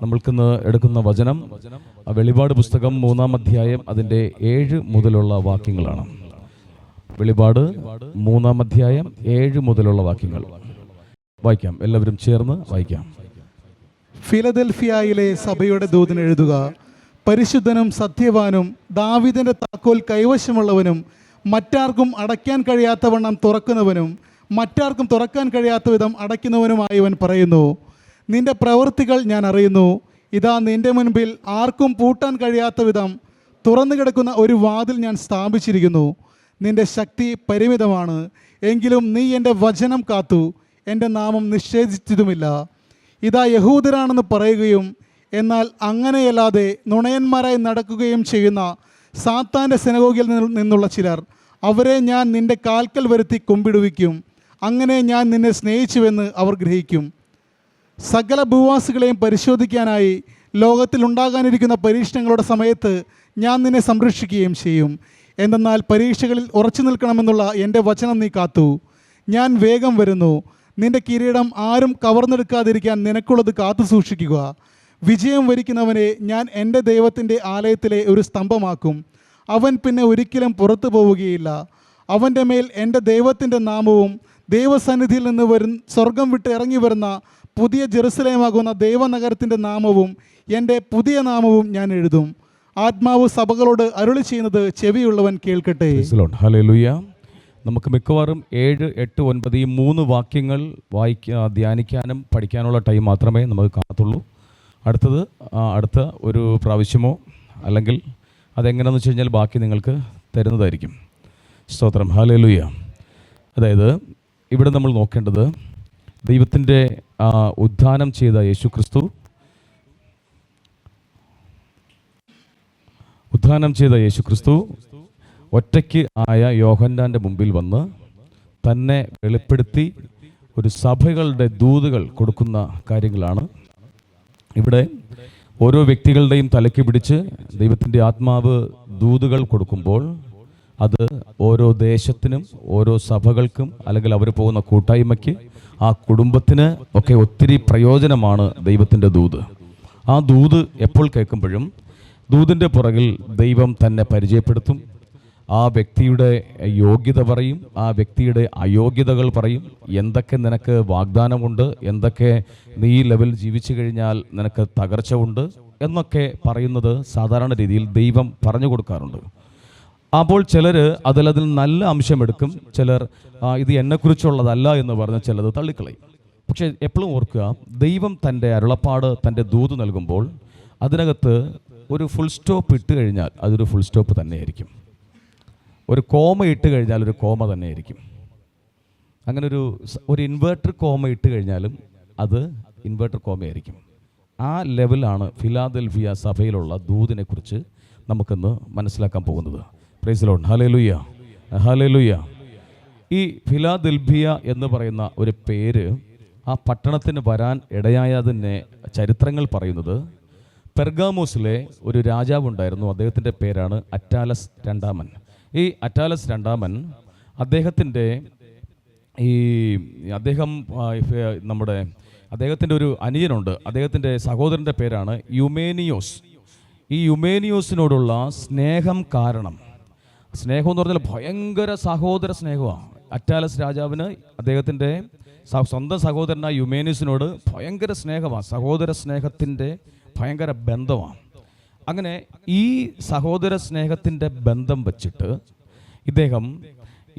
നമ്മൾക്കിന്ന് എടുക്കുന്ന വചനം വെളിപാട് പുസ്തകം 3-ാം അധ്യായം അതിൻ്റെ 7 മുതലുള്ള വാക്യങ്ങളാണ്. വെളിപാട് 3-ാം അധ്യായം 7 മുതലുള്ള വാക്യങ്ങൾ വായിക്കാം. എല്ലാവരും ചേർന്ന് വായിക്കാം. ഫിലദൽഫിയയിലെ സഭയുടെ ദൂതന് എഴുതുക. പരിശുദ്ധനും സത്യവാനും ദാവീദിന്റെ താക്കോൽ കൈവശമുള്ളവനും മറ്റാർക്കും അടയ്ക്കാൻ കഴിയാത്തവണ്ണം തുറക്കുന്നവനും മറ്റാർക്കും തുറക്കാൻ കഴിയാത്ത വിധം അടയ്ക്കുന്നവനുമായവൻ പറയുന്നു, നിന്റെ പ്രവൃത്തികൾ ഞാൻ അറിയുന്നു. ഇതാ നിന്റെ മുൻപിൽ ആർക്കും പൂട്ടാൻ കഴിയാത്ത വിധം തുറന്നു കിടക്കുന്ന ഒരു വാതിൽ ഞാൻ സ്ഥാപിച്ചിരിക്കുന്നു. നിന്റെ ശക്തി പരിമിതമാണ്, എങ്കിലും നീ എൻ്റെ വചനം കാത്തു എൻ്റെ നാമം നിഷേധിച്ചതുമില്ല. ഇതാ യഹൂദരാണെന്ന് പറയുകയും എന്നാൽ അങ്ങനെയല്ലാതെ നുണയന്മാരായി നടക്കുകയും ചെയ്യുന്ന സാത്താൻ്റെ സിനഗോഗിൽ നിന്നുള്ള ചിലർ, അവരെ ഞാൻ നിന്റെ കാൽക്കൽ വരുത്തി കുമ്പിടുവിക്കും. അങ്ങനെ ഞാൻ നിന്നെ സ്നേഹിച്ചുവെന്ന് അവർ ഗ്രഹിക്കും. സകല ഭൂവാസികളെയും പരിശോധിക്കാനായി ലോകത്തിൽ ഉണ്ടാകാനിരിക്കുന്ന പരീക്ഷണങ്ങളുടെ സമയത്ത് ഞാൻ നിന്നെ സംരക്ഷിക്കുകയും ചെയ്യും. എന്തെന്നാൽ പരീക്ഷകളിൽ ഉറച്ചു നിൽക്കണമെന്നുള്ള എൻ്റെ വചനം നീ കാത്തു. ഞാൻ വേഗം വരുന്നു. നിന്റെ കിരീടം ആരും കവർന്നെടുക്കാതിരിക്കാൻ നിനക്കുള്ളത് കാത്തു സൂക്ഷിക്കുക. വിജയം വരിക്കുന്നവനെ ഞാൻ എൻ്റെ ദൈവത്തിൻ്റെ ആലയത്തിലെ ഒരു സ്തംഭമാക്കും. അവൻ പിന്നെ ഒരിക്കലും പുറത്തു പോവുകയില്ല. അവൻ്റെ മേൽ എൻ്റെ ദൈവത്തിൻ്റെ നാമവും ദൈവസന്നിധിയിൽ നിന്ന് സ്വർഗം വിട്ട് ഇറങ്ങി വരുന്ന പുതിയ ജെറുസലേമാകുന്ന ദൈവനഗരത്തിൻ്റെ നാമവും എൻ്റെ പുതിയ നാമവും ഞാൻ എഴുതും. ആത്മാവ് സഭകളോട് അരുളി ചെയ്യുന്നത് ചെവിയുള്ളവൻ കേൾക്കട്ടെ. ഹല്ലേലൂയ. നമുക്ക് മിക്കവാറും 7, 8, 9 ഈ 3 വാക്യങ്ങൾ ധ്യാനിക്കാനും പഠിക്കാനുള്ള ടൈം മാത്രമേ നമുക്ക് കാണത്തുള്ളൂ. അടുത്ത ഒരു പ്രാവശ്യമോ അല്ലെങ്കിൽ അതെങ്ങനെയാണെന്ന് വെച്ച് കഴിഞ്ഞാൽ ബാക്കി നിങ്ങൾക്ക് തരുന്നതായിരിക്കും. സ്തോത്രം. ഹല്ലേലൂയ. അതായത് ഇവിടെ നമ്മൾ നോക്കേണ്ടത് ദൈവത്തിൻ്റെ ഉദ്ധാനം ചെയ്ത യേശുക്രിസ്തു ഒറ്റയ്ക്ക് ആയ യോഹന്നാൻ്റെ മുമ്പിൽ വന്ന് തന്നെ വെളിപ്പെടുത്തി ഒരു സഭകളുടെ ദൂതുകൾ കൊടുക്കുന്ന കാര്യങ്ങളാണ്. ഇവിടെ ഓരോ വ്യക്തികളുടെയും തലയ്ക്ക് പിടിച്ച് ദൈവത്തിൻ്റെ ആത്മാവ് ദൂതുകൾ കൊടുക്കുമ്പോൾ അത് ഓരോ ദേശത്തിനും ഓരോ സഭകൾക്കും അല്ലെങ്കിൽ അവർ പോകുന്ന കൂട്ടായ്മയ്ക്ക് ആ കുടുംബത്തിന് ഒക്കെ ഒത്തിരി പ്രയോജനമാണ് ദൈവത്തിൻ്റെ ദൂത്. ആ ദൂത് എപ്പോൾ കേൾക്കുമ്പോഴും ദൂതിൻ്റെ പുറകിൽ ദൈവം തന്നെ പരിചയപ്പെടുത്തും. ആ വ്യക്തിയുടെ യോഗ്യത പറയും, ആ വ്യക്തിയുടെ അയോഗ്യതകൾ പറയും. എന്തൊക്കെ നിനക്ക് വാഗ്ദാനമുണ്ട്, എന്തൊക്കെ നീ ലെവൽ ജീവിച്ചു കഴിഞ്ഞാൽ നിനക്ക് തകർച്ച ഉണ്ട് എന്നൊക്കെ പറയുന്നത് സാധാരണ രീതിയിൽ ദൈവം പറഞ്ഞു കൊടുക്കാറുണ്ട്. അപ്പോൾ ചിലർ അതിൽ നല്ല അംശമെടുക്കും, ചിലർ ഇത് എന്നെക്കുറിച്ചുള്ളതല്ല എന്ന് പറഞ്ഞ് ചിലത് തള്ളിക്കളയും. പക്ഷേ എപ്പോഴും ഓർക്കുക, ദൈവം തൻ്റെ അരുളപ്പാട് തൻ്റെ ദൂത് നൽകുമ്പോൾ അതിനകത്ത് ഒരു ഫുൾ സ്റ്റോപ്പ് ഇട്ട് കഴിഞ്ഞാൽ അതൊരു ഫുൾ സ്റ്റോപ്പ് തന്നെയായിരിക്കും. ഒരു കോമ ഇട്ട് കഴിഞ്ഞാൽ ഒരു കോമ തന്നെയായിരിക്കും. അങ്ങനെ ഒരു ഇൻവേർട്ടർ കോമ ഇട്ട് കഴിഞ്ഞാലും അത് ഇൻവേർട്ടർ കോമയായിരിക്കും. ആ ലെവലാണ് ഫിലാദൽഫിയ സഭയിലുള്ള ദൂതിനെ കുറിച്ച് നമുക്കിന്ന് മനസ്സിലാക്കാൻ പോകുന്നത്. Price the lord. Hallelujah, hallelujah. ഈ ഫിലാദൽഫിയ എന്ന് പറയുന്ന ഒരു പേര് ആ പട്ടണത്തിന് വരാൻ ഇടയായതിനെ ചരിത്രങ്ങൾ പറയുന്നത്, പെർഗാമോസിലെ ഒരു രാജാവുണ്ടായിരുന്നു. അദ്ദേഹത്തിൻ്റെ പേരാണ് അറ്റാലസ് രണ്ടാമൻ. ഈ അറ്റാലസ് രണ്ടാമൻ അദ്ദേഹത്തിൻ്റെ ഒരു അനിയനുണ്ട്. അദ്ദേഹത്തിൻ്റെ സഹോദരൻ്റെ പേരാണ് യുമേനിയോസ്. ഈ യുമേനിയോസിനോടുള്ള സ്നേഹം കാരണം, സ്നേഹം എന്ന് പറഞ്ഞാൽ ഭയങ്കര സഹോദര സ്നേഹമാണ്. അറ്റാലസ് രാജാവിന് അദ്ദേഹത്തിൻ്റെ സ്വന്തം സഹോദരനായ യുമേനിയോസിനോട് ഭയങ്കര സ്നേഹമാണ്. സഹോദര സ്നേഹത്തിൻ്റെ ഭയങ്കര ബന്ധമാണ്. അങ്ങനെ ഈ സഹോദര സ്നേഹത്തിൻ്റെ ബന്ധം വച്ചിട്ട് ഇദ്ദേഹം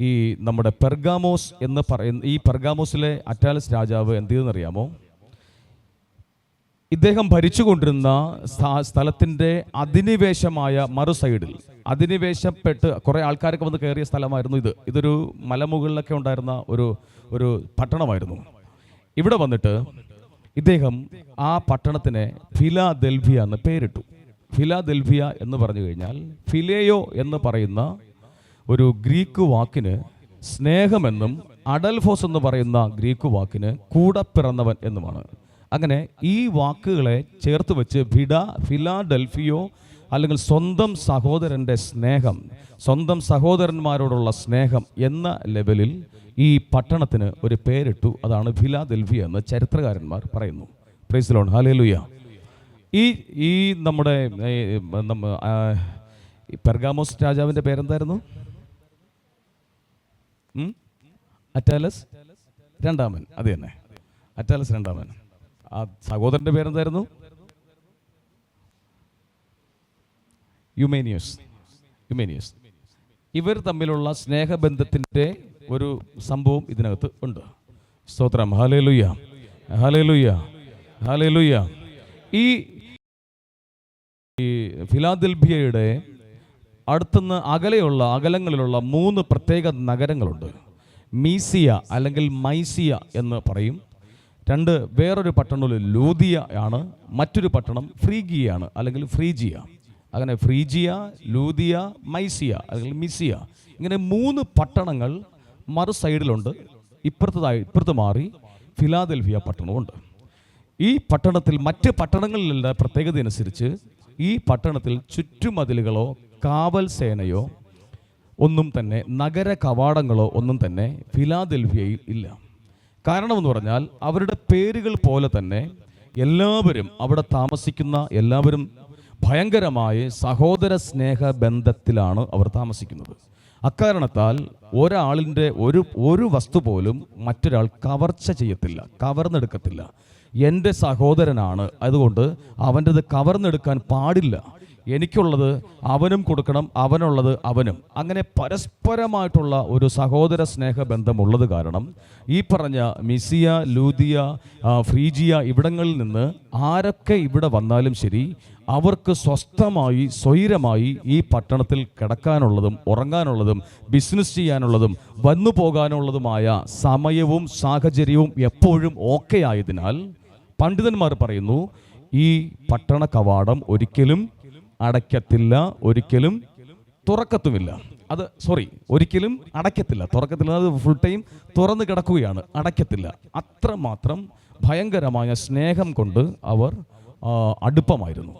ഈ നമ്മുടെ പെർഗാമോസ് എന്ന് പറയുന്ന ഈ പെർഗാമോസിലെ അറ്റാലസ് രാജാവ് എന്ത് ചെയ്തെന്നറിയാമോ? ഇദ്ദേഹം ഭരിച്ചുകൊണ്ടിരുന്ന സ്ഥലത്തിൻ്റെ അധിനിവേശമായ മറു സൈഡിൽ അധിനിവേശപ്പെട്ട് കുറേ ആൾക്കാരൊക്കെ വന്ന് കയറിയ സ്ഥലമായിരുന്നു ഇത്. ഇതൊരു മലമുകളിലൊക്കെ ഉണ്ടായിരുന്ന ഒരു പട്ടണമായിരുന്നു. ഇവിടെ വന്നിട്ട് ഇദ്ദേഹം ആ പട്ടണത്തിനെ ഫിലാദൽഫിയ എന്ന് പേരിട്ടു. ഫിലാദൽഫിയ എന്ന് പറഞ്ഞു കഴിഞ്ഞാൽ ഫിലേയോ എന്ന് പറയുന്ന ഒരു ഗ്രീക്ക് വാക്കിന് സ്നേഹമെന്നും അഡൽഫോസ് എന്ന് പറയുന്ന ഗ്രീക്ക് വാക്കിന് കൂടെ പിറന്നവൻ എന്നുമാണ്. അങ്ങനെ ഈ വാക്കുകളെ ചേർത്ത് വെച്ച് ഫിലാഡൽഫിയോ അല്ലെങ്കിൽ സ്വന്തം സഹോദരൻ്റെ സ്നേഹം, സ്വന്തം സഹോദരന്മാരോടുള്ള സ്നേഹം എന്ന ലെവലിൽ ഈ പട്ടണത്തിന് ഒരു പേരിട്ടു. അതാണ് ഫിലാദൽഫിയ എന്ന് ചരിത്രകാരന്മാർ പറയുന്നു. Price the lord. ഹല്ലേലൂയ. ഈ ഈ നമ്മുടെ ഈ പെർഗാമോസ് രാജാവിൻ്റെ പേരെന്തായിരുന്നു? അറ്റാലസ് രണ്ടാമൻ. അത് തന്നെ, അറ്റാലസ് രണ്ടാമൻ. ആ സഹോദരൻ്റെ പേരെന്തായിരുന്നു? യുമേനിയസ്. ഇവർ തമ്മിലുള്ള സ്നേഹബന്ധത്തിൻ്റെ ഒരു സംഭവം ഇതിനകത്ത് ഉണ്ട്. സ്തോത്രം. Hallelujah, hallelujah, hallelujah. ഈ ഫിലാദൽഫിയയുടെ അടുത്തുനിന്ന് അകലങ്ങളിലുള്ള 3 പ്രത്യേക നഗരങ്ങളുണ്ട്. മീസിയ അല്ലെങ്കിൽ മൈസിയ എന്ന് പറയും. വേറൊരു പട്ടണം ലൂദിയ ആണ്. മറ്റൊരു പട്ടണം ഫ്രീഗിയാണ് അല്ലെങ്കിൽ ഫ്രീജിയ. അങ്ങനെ ഫ്രീജിയ, ലൂദിയ, മൈസിയ അല്ലെങ്കിൽ മിസിയ, ഇങ്ങനെ 3 പട്ടണങ്ങൾ മറു സൈഡിലുണ്ട്. ഇപ്പുറത്ത് മാറി ഫിലാദൽഫിയ പട്ടണമുണ്ട്. ഈ പട്ടണത്തിൽ മറ്റ് പട്ടണങ്ങളിലുള്ള പ്രത്യേകത അനുസരിച്ച് ഈ പട്ടണത്തിൽ ചുറ്റുമതിലുകളോ കാവൽ സേനയോ ഒന്നും തന്നെ, നഗര കവാടങ്ങളോ ഒന്നും തന്നെ ഫിലാദൽഫിയയിൽ ഇല്ല. കാരണമെന്ന് പറഞ്ഞാൽ അവരുടെ പേരുകൾ പോലെ തന്നെ എല്ലാവരും അവിടെ താമസിക്കുന്ന എല്ലാവരും ഭയങ്കരമായ സഹോദര സ്നേഹ ബന്ധത്തിലാണ് അവർ താമസിക്കുന്നത്. അക്കാരണത്താൽ ഒരാളിൻ്റെ ഒരു വസ്തു പോലും മറ്റൊരാൾ കവർച്ച ചെയ്യത്തില്ല, കവർന്നെടുക്കത്തില്ല. എൻ്റെ സഹോദരനാണ്, അതുകൊണ്ട് അവൻ്റെത് കവർന്നെടുക്കാൻ പാടില്ല. എനിക്കുള്ളത് അവനും കൊടുക്കണം, അവനുള്ളത് അവനും. അങ്ങനെ പരസ്പരമായിട്ടുള്ള ഒരു സഹോദര സ്നേഹ ബന്ധമുള്ളത് കാരണം ഈ പറഞ്ഞ മിസിയ, ലൂദിയ, ഫ്രീജിയ ഇവിടങ്ങളിൽ നിന്ന് ആരൊക്കെ ഇവിടെ വന്നാലും ശരി, അവർക്ക് സ്വസ്ഥമായി സ്വൈരമായി ഈ പട്ടണത്തിൽ കിടക്കാനുള്ളതും ഉറങ്ങാനുള്ളതും ബിസിനസ് ചെയ്യാനുള്ളതും വന്നു പോകാനുള്ളതുമായ സമയവും സാഹചര്യവും എപ്പോഴും ഓക്കെ ആയതിനാൽ പണ്ഡിതന്മാർ പറയുന്നു, ഈ പട്ടണ കവാടം ഒരിക്കലും അടയ്ക്കത്തില്ല, ഒരിക്കലും തുറക്കത്തുമില്ല. ഒരിക്കലും അടയ്ക്കത്തില്ല, തുറക്കത്തില്ല. അത് ഫുൾ ടൈം തുറന്നു കിടക്കുകയാണ്, അടയ്ക്കത്തില്ല. അത്രമാത്രം ഭയങ്കരമായ സ്നേഹം കൊണ്ട് അവർ അടുപ്പമായിരുന്നു.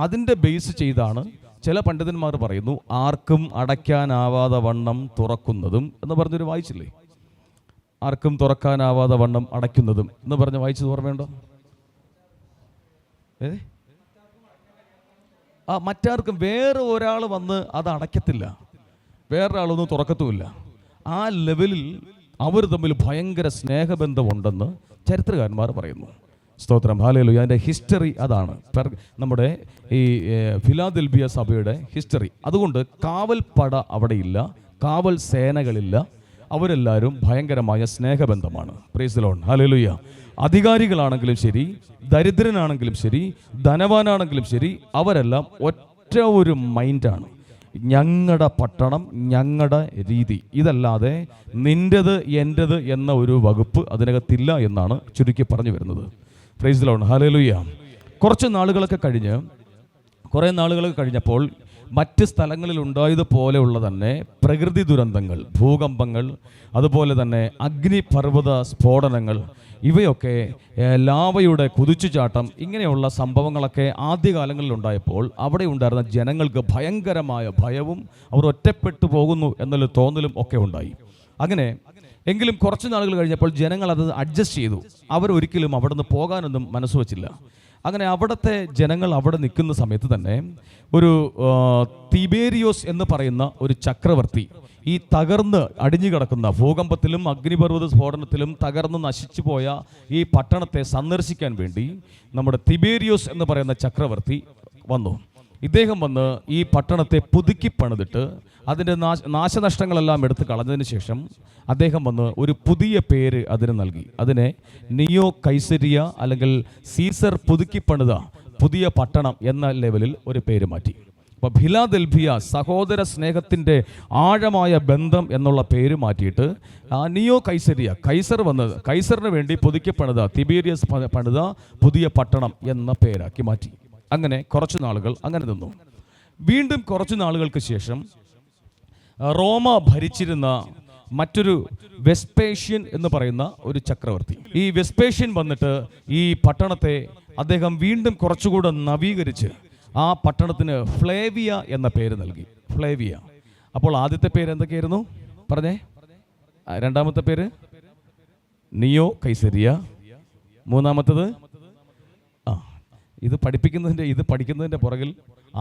അതിൻ്റെ ബേസ് ചെയ്താണ് ചില പണ്ഡിതന്മാർ പറയുന്നു, ആർക്കും അടയ്ക്കാനാവാതെ വണ്ണം തുറക്കുന്നതും എന്ന് പറഞ്ഞൊരു വായിച്ചില്ലേ? ആർക്കും തുറക്കാനാവാതെ വണ്ണം അടയ്ക്കുന്നതും എന്ന് പറഞ്ഞ് വായിച്ചത് ഓർമ്മയുണ്ടോ? മറ്റാർക്കും വേറെ ഒരാൾ വന്ന് അത് അടയ്ക്കത്തില്ല, വേറൊരാളൊന്നും തുറക്കത്തുമില്ല. ആ ലെവലിൽ അവർ തമ്മിൽ ഭയങ്കര സ്നേഹബന്ധമുണ്ടെന്ന് ചരിത്രകാരന്മാർ പറയുന്നു. സ്തോത്രം, ഹല്ലേലൂയ. അതിൻ്റെ ഹിസ്റ്ററി അതാണ് നമ്മുടെ ഈ ഫിലാദൽഫിയ സഭയുടെ ഹിസ്റ്ററി. അതുകൊണ്ട് കാവൽപ്പട അവിടെയില്ല, കാവൽ സേനകളില്ല, അവരെല്ലാവരും ഭയങ്കരമായ സ്നേഹബന്ധമാണ്. Praise the lord, hallelujah. അധികാരികളാണെങ്കിലും ശരി, ദരിദ്രനാണെങ്കിലും ശരി, ധനവാനാണെങ്കിലും ശരി, അവരെല്ലാം ഒറ്റ ഒരു മൈൻഡാണ്. ഞങ്ങളുടെ പട്ടണം, ഞങ്ങളുടെ രീതി, ഇതല്ലാതെ നിൻ്റെത് എൻ്റെത് എന്ന ഒരു വകുപ്പ് അതിനകത്തില്ല എന്നാണ് ചുരുക്കി പറഞ്ഞു വരുന്നത്. Price the lord, hallelujah. കുറേ നാളുകളൊക്കെ കഴിഞ്ഞപ്പോൾ മറ്റ് സ്ഥലങ്ങളിൽ ഉണ്ടായതുപോലെയുള്ള തന്നെ പ്രകൃതി ദുരന്തങ്ങൾ, ഭൂകമ്പങ്ങൾ, അതുപോലെ തന്നെ അഗ്നിപർവ്വത സ്ഫോടനങ്ങൾ, ഇവയൊക്കെ ലാവയുടെ കുതിച്ചുചാട്ടം, ഇങ്ങനെയുള്ള സംഭവങ്ങളൊക്കെ ആദ്യകാലങ്ങളിൽ ഉണ്ടായപ്പോൾ അവിടെ ഉണ്ടായിരുന്ന ജനങ്ങൾക്ക് ഭയങ്കരമായ ഭയവും അവർ ഒറ്റപ്പെട്ടു പോകുന്നു എന്നുള്ള തോന്നലും ഒക്കെ ഉണ്ടായി. എങ്കിലും കുറച്ച് നാളുകൾ കഴിഞ്ഞപ്പോൾ ജനങ്ങൾ അത് അഡ്ജസ്റ്റ് ചെയ്തു. അവരൊരിക്കലും അവിടെ നിന്ന് പോകാനൊന്നും മനസ്സ് വച്ചില്ല. അങ്ങനെ അവിടുത്തെ ജനങ്ങൾ അവിടെ നിൽക്കുന്ന സമയത്ത് തന്നെ ഒരു തിബേരിയോസ് എന്ന് പറയുന്ന ഒരു ചക്രവർത്തി ഈ തകർന്ന് അടിഞ്ഞു കിടക്കുന്ന ഭൂകമ്പത്തിലും അഗ്നിപർവ്വത സ്ഫോടനത്തിലും തകർന്ന് നശിച്ചു പോയ ഈ പട്ടണത്തെ സന്ദർശിക്കാൻ വേണ്ടി നമ്മുടെ തിബേരിയോസ് എന്ന് പറയുന്ന ചക്രവർത്തി വന്നു. ഇദ്ദേഹം വന്ന് ഈ പട്ടണത്തെ പുതുക്കി പണിതിട്ട് അതിൻ്റെ നാശനഷ്ടങ്ങളെല്ലാം എടുത്ത് കളഞ്ഞതിന് ശേഷം അദ്ദേഹം വന്ന് ഒരു പുതിയ പേര് അതിന് നൽകി. അതിനെ നിയോ കൈസരിയ അല്ലെങ്കിൽ സീസർ പുതുക്കി പണിത പുതിയ പട്ടണം എന്ന ലെവലിൽ ഒരു പേര് മാറ്റി. അപ്പോൾ ഫിലാദൽഫിയ സഹോദര സ്നേഹത്തിൻ്റെ ആഴമായ ബന്ധം എന്നുള്ള പേര് മാറ്റിയിട്ട് നിയോ കൈസരിയ, കൈസറിന് വേണ്ടി പുതുക്കി പണിത, തിബേരിയസ് പണിത പുതിയ പട്ടണം എന്ന പേരാക്കി മാറ്റി. അങ്ങനെ കുറച്ച് നാളുകൾ അങ്ങനെ നിന്നു. വീണ്ടും കുറച്ച് നാളുകൾക്ക് ശേഷം റോമ ഭരിച്ചിരുന്ന മറ്റൊരു വെസ്പേഷ്യൻ എന്ന് പറയുന്ന ഒരു ചക്രവർത്തി, ഈ വെസ്പേഷ്യൻ വന്നിട്ട് ഈ പട്ടണത്തെ അദ്ദേഹം വീണ്ടും കുറച്ചുകൂടെ നവീകരിച്ച് ആ പട്ടണത്തിന് ഫ്ലേവിയ എന്ന പേര് നൽകി. ഫ്ലേവിയ. അപ്പോൾ ആദ്യത്തെ പേര് എന്തൊക്കെയായിരുന്നു പറഞ്ഞേ? രണ്ടാമത്തെ പേര് നിയോ കൈസരിയ, മൂന്നാമത്തത് ഇത് പഠിക്കുന്നതിൻ്റെ പുറകിൽ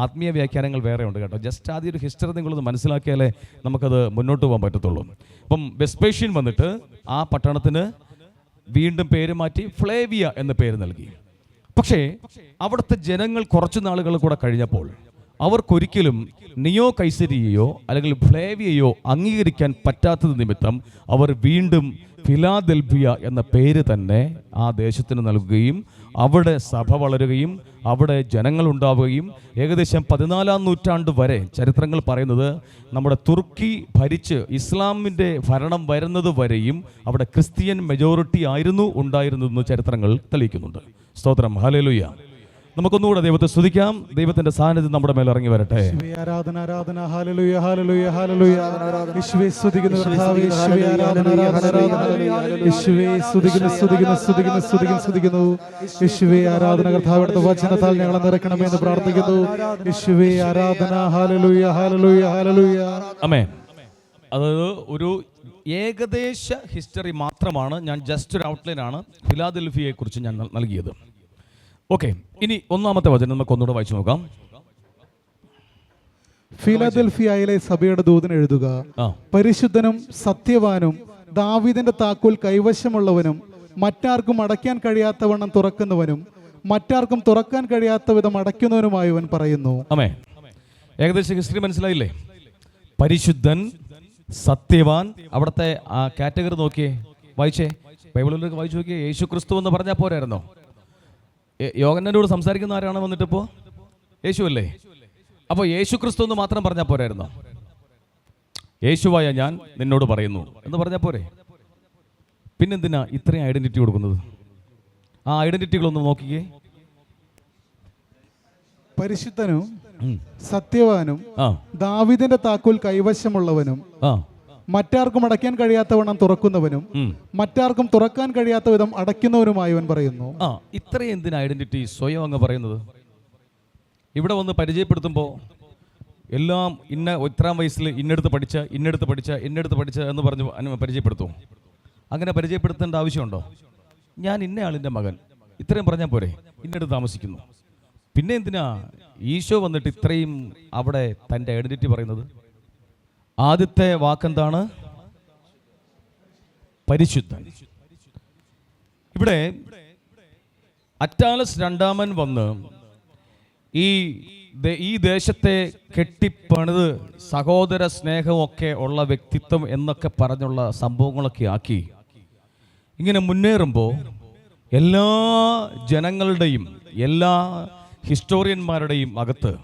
ആത്മീയ വ്യാഖ്യാനങ്ങൾ വേറെ ഉണ്ട് കേട്ടോ. ജസ്റ്റ് ആദ്യം ഒരു ഹിസ്റ്ററി നിങ്ങളൊന്ന് മനസ്സിലാക്കിയാലേ നമുക്കത് മുന്നോട്ട് പോകാൻ പറ്റത്തുള്ളൂ. അപ്പം വെസ്പേഷ്യൻ വന്നിട്ട് ആ പട്ടണത്തിന് വീണ്ടും പേര് മാറ്റി ഫ്ലേവിയ എന്ന പേര് നൽകി. പക്ഷേ അവിടുത്തെ ജനങ്ങൾ കുറച്ചു നാളുകൾ കൂടെ കഴിഞ്ഞപ്പോൾ അവർക്കൊരിക്കലും നിയോ കൈസരിയെയോ അല്ലെങ്കിൽ ഫ്ലേവിയയോ അംഗീകരിക്കാൻ പറ്റാത്തത് നിമിത്തം അവർ വീണ്ടും ഫിലാദൽഫിയ എന്ന പേര് തന്നെ ആ ദേശത്തിന് നൽകുകയും അവിടെ സഭ വളരുകയും അവിടെ ജനങ്ങൾ ഉണ്ടാവുകയും ഏകദേശം 14-ാം നൂറ്റാണ്ട് വരെ ചരിത്രങ്ങൾ പറയുന്നത് നമ്മുടെ തുർക്കി ഭരിച്ച് ഇസ്ലാമിൻ്റെ ഭരണം വരുന്നത് വരെയും അവിടെ ക്രിസ്ത്യൻ മെജോറിറ്റി ആയിരുന്നു ഉണ്ടായിരുന്നതെന്ന് ചരിത്രങ്ങൾ തെളിയിക്കുന്നുണ്ട്. സ്തോത്രം, ഹല്ലേലൂയ. നമുക്കൊന്നുകൂടെ ദൈവത്തെ സ്തുതിക്കാം. ദൈവത്തിന്റെ സാന്നിധ്യം നമ്മുടെ മേൽ ഇറങ്ങി വരട്ടെ. ആരാധന ആരാധന, ഹല്ലേലൂയ ഹല്ലേലൂയ ഹല്ലേലൂയ. യേശുവേ സ്തുതിക്കുന്നു കർത്താവേ, യേശുവേ ആരാധന ആരാധന, യേശുവേ സ്തുതിക്കുന്നു സ്തുതിക്കുന്നു സ്തുതിക്കുന്നു സ്തുതിക്കുന്നു സ്തുതിക്കുന്നു. യേശുവേ ആരാധന കർത്താവേ, അവിടുത്തെ വചനത്താൽ ഞങ്ങളെ നിറയ്ക്കണമേ എന്ന് പ്രാർത്ഥിക്കുന്നു. യേശുവേ ആരാധന, ഹല്ലേലൂയ ഹല്ലേലൂയ ഹല്ലേലൂയ. ആമേൻ. അതായത് ഒരു ഏകദേശ ഹിസ്റ്ററി മാത്രമാണ്, ഞാൻ ജസ്റ്റ് ഒരു ഔട്ട്ലൈനാണ് ഫിലാദൽഫിയയെ കുറിച്ച് ഞാൻ നൽകിയത്. ഓക്കെ, ഇനി ഒന്നാമത്തെ വചനം നമുക്ക് ഒന്നുകൂടെ വായിച്ചു നോക്കാം. ഫിലദൽഫിയയിലെ സഭയുടെ ദൂതൻ എഴുതുക, പരിശുദ്ധനും സത്യവാനും ദാവീദിന്റെ താക്കോൽ കൈവശമുള്ളവനും മറ്റാർക്കും അടയ്ക്കാൻ കഴിയാത്തവണ്ണം തുറക്കുന്നവനും മറ്റാർക്കും തുറക്കാൻ കഴിയാത്ത വിധം അടയ്ക്കുന്നവനുമായവൻ പറയുന്നു. ആമേൻ. ഏകദേശം ഹിസ്റ്ററി മനസ്സിലായില്ലേ? പരിശുദ്ധൻ, സത്യവാൻ. അവിടുത്തെ ആ കാറ്റഗറി നോക്കിയേ, വായിച്ചേ, ബൈബിളിലേക്ക് വായിച്ചു നോക്കിയേ. യേശു ക്രിസ്തു എന്ന് പറഞ്ഞാൽ പോരായിരുന്നോ? യോഹന്നാന്റെ കൂടെ സംസാരിക്കുന്ന ആരാണ് വന്നിട്ടിപ്പോ? യേശു അല്ലേ? അപ്പോൾ യേശു ക്രിസ്തു എന്ന് മാത്രം പറഞ്ഞാൽ പോരായിരുന്നോ? യേശുവായ ഞാൻ നിന്നോട് പറയുന്നു എന്ന് പറഞ്ഞാൽ പോരെ? പിന്നെന്തിനാ ഇത്രയും ഐഡന്റിറ്റി കൊടുക്കുന്നത്? ആ ഐഡന്റിറ്റികളൊന്ന് നോക്കിക്കേ. പരിശുദ്ധനും സത്യവാനും ദാവീദിന്റെ താക്കോൽ കൈവശമുള്ളവനും മറ്റാർക്കും അടയ്ക്കാൻ കഴിയാത്തവണ്ണം തുറക്കുന്നവനും മറ്റാർക്കും തുറക്കാൻ കഴിയാത്ത വിധം അടയ്ക്കുന്നവനുമായവൻ പറയുന്നു. ഇത്രയും എന്തിനാ ഐഡന്റിറ്റി സ്വയം അങ്ങ് പറയുന്നത്? ഇവിടെ വന്ന് പരിചയപ്പെടുത്തുമ്പോൾ എല്ലാം ഇത്രാം വയസ്സിൽ ഇന്നെടുത്ത് പഠിച്ച എന്ന് പറഞ്ഞ് പരിചയപ്പെടുത്തും. അങ്ങനെ പരിചയപ്പെടുത്തേണ്ട ആവശ്യമുണ്ടോ? ഞാൻ ഇന്നയാളിൻ്റെ മകൻ, ഇത്രയും പറഞ്ഞാൽ പോരെ? ഇന്നെടുത്ത് താമസിക്കുന്നു. പിന്നെ എന്തിനാ ഈശോ വന്നിട്ട് ഇത്രയും അവിടെ തൻ്റെ ഐഡന്റിറ്റി പറയുന്നത്? ആദ്യത്തെ വാക്കെന്താണ്? പരിശുദ്ധൻ. ഇവിടെ അറ്റാലസ് രണ്ടാമൻ വന്ന് ഈ ദേശത്തെ കെട്ടിപ്പണിത് സഹോദര സ്നേഹമൊക്കെ ഉള്ള വ്യക്തിത്വം എന്നൊക്കെ പറഞ്ഞുള്ള സംഭവങ്ങളൊക്കെ ആക്കി ഇങ്ങനെ മുന്നേറുമ്പോൾ എല്ലാ ജനങ്ങളുടെയും എല്ലാ ഹിസ്റ്റോറിയന്മാരുടെയും അകത്ത്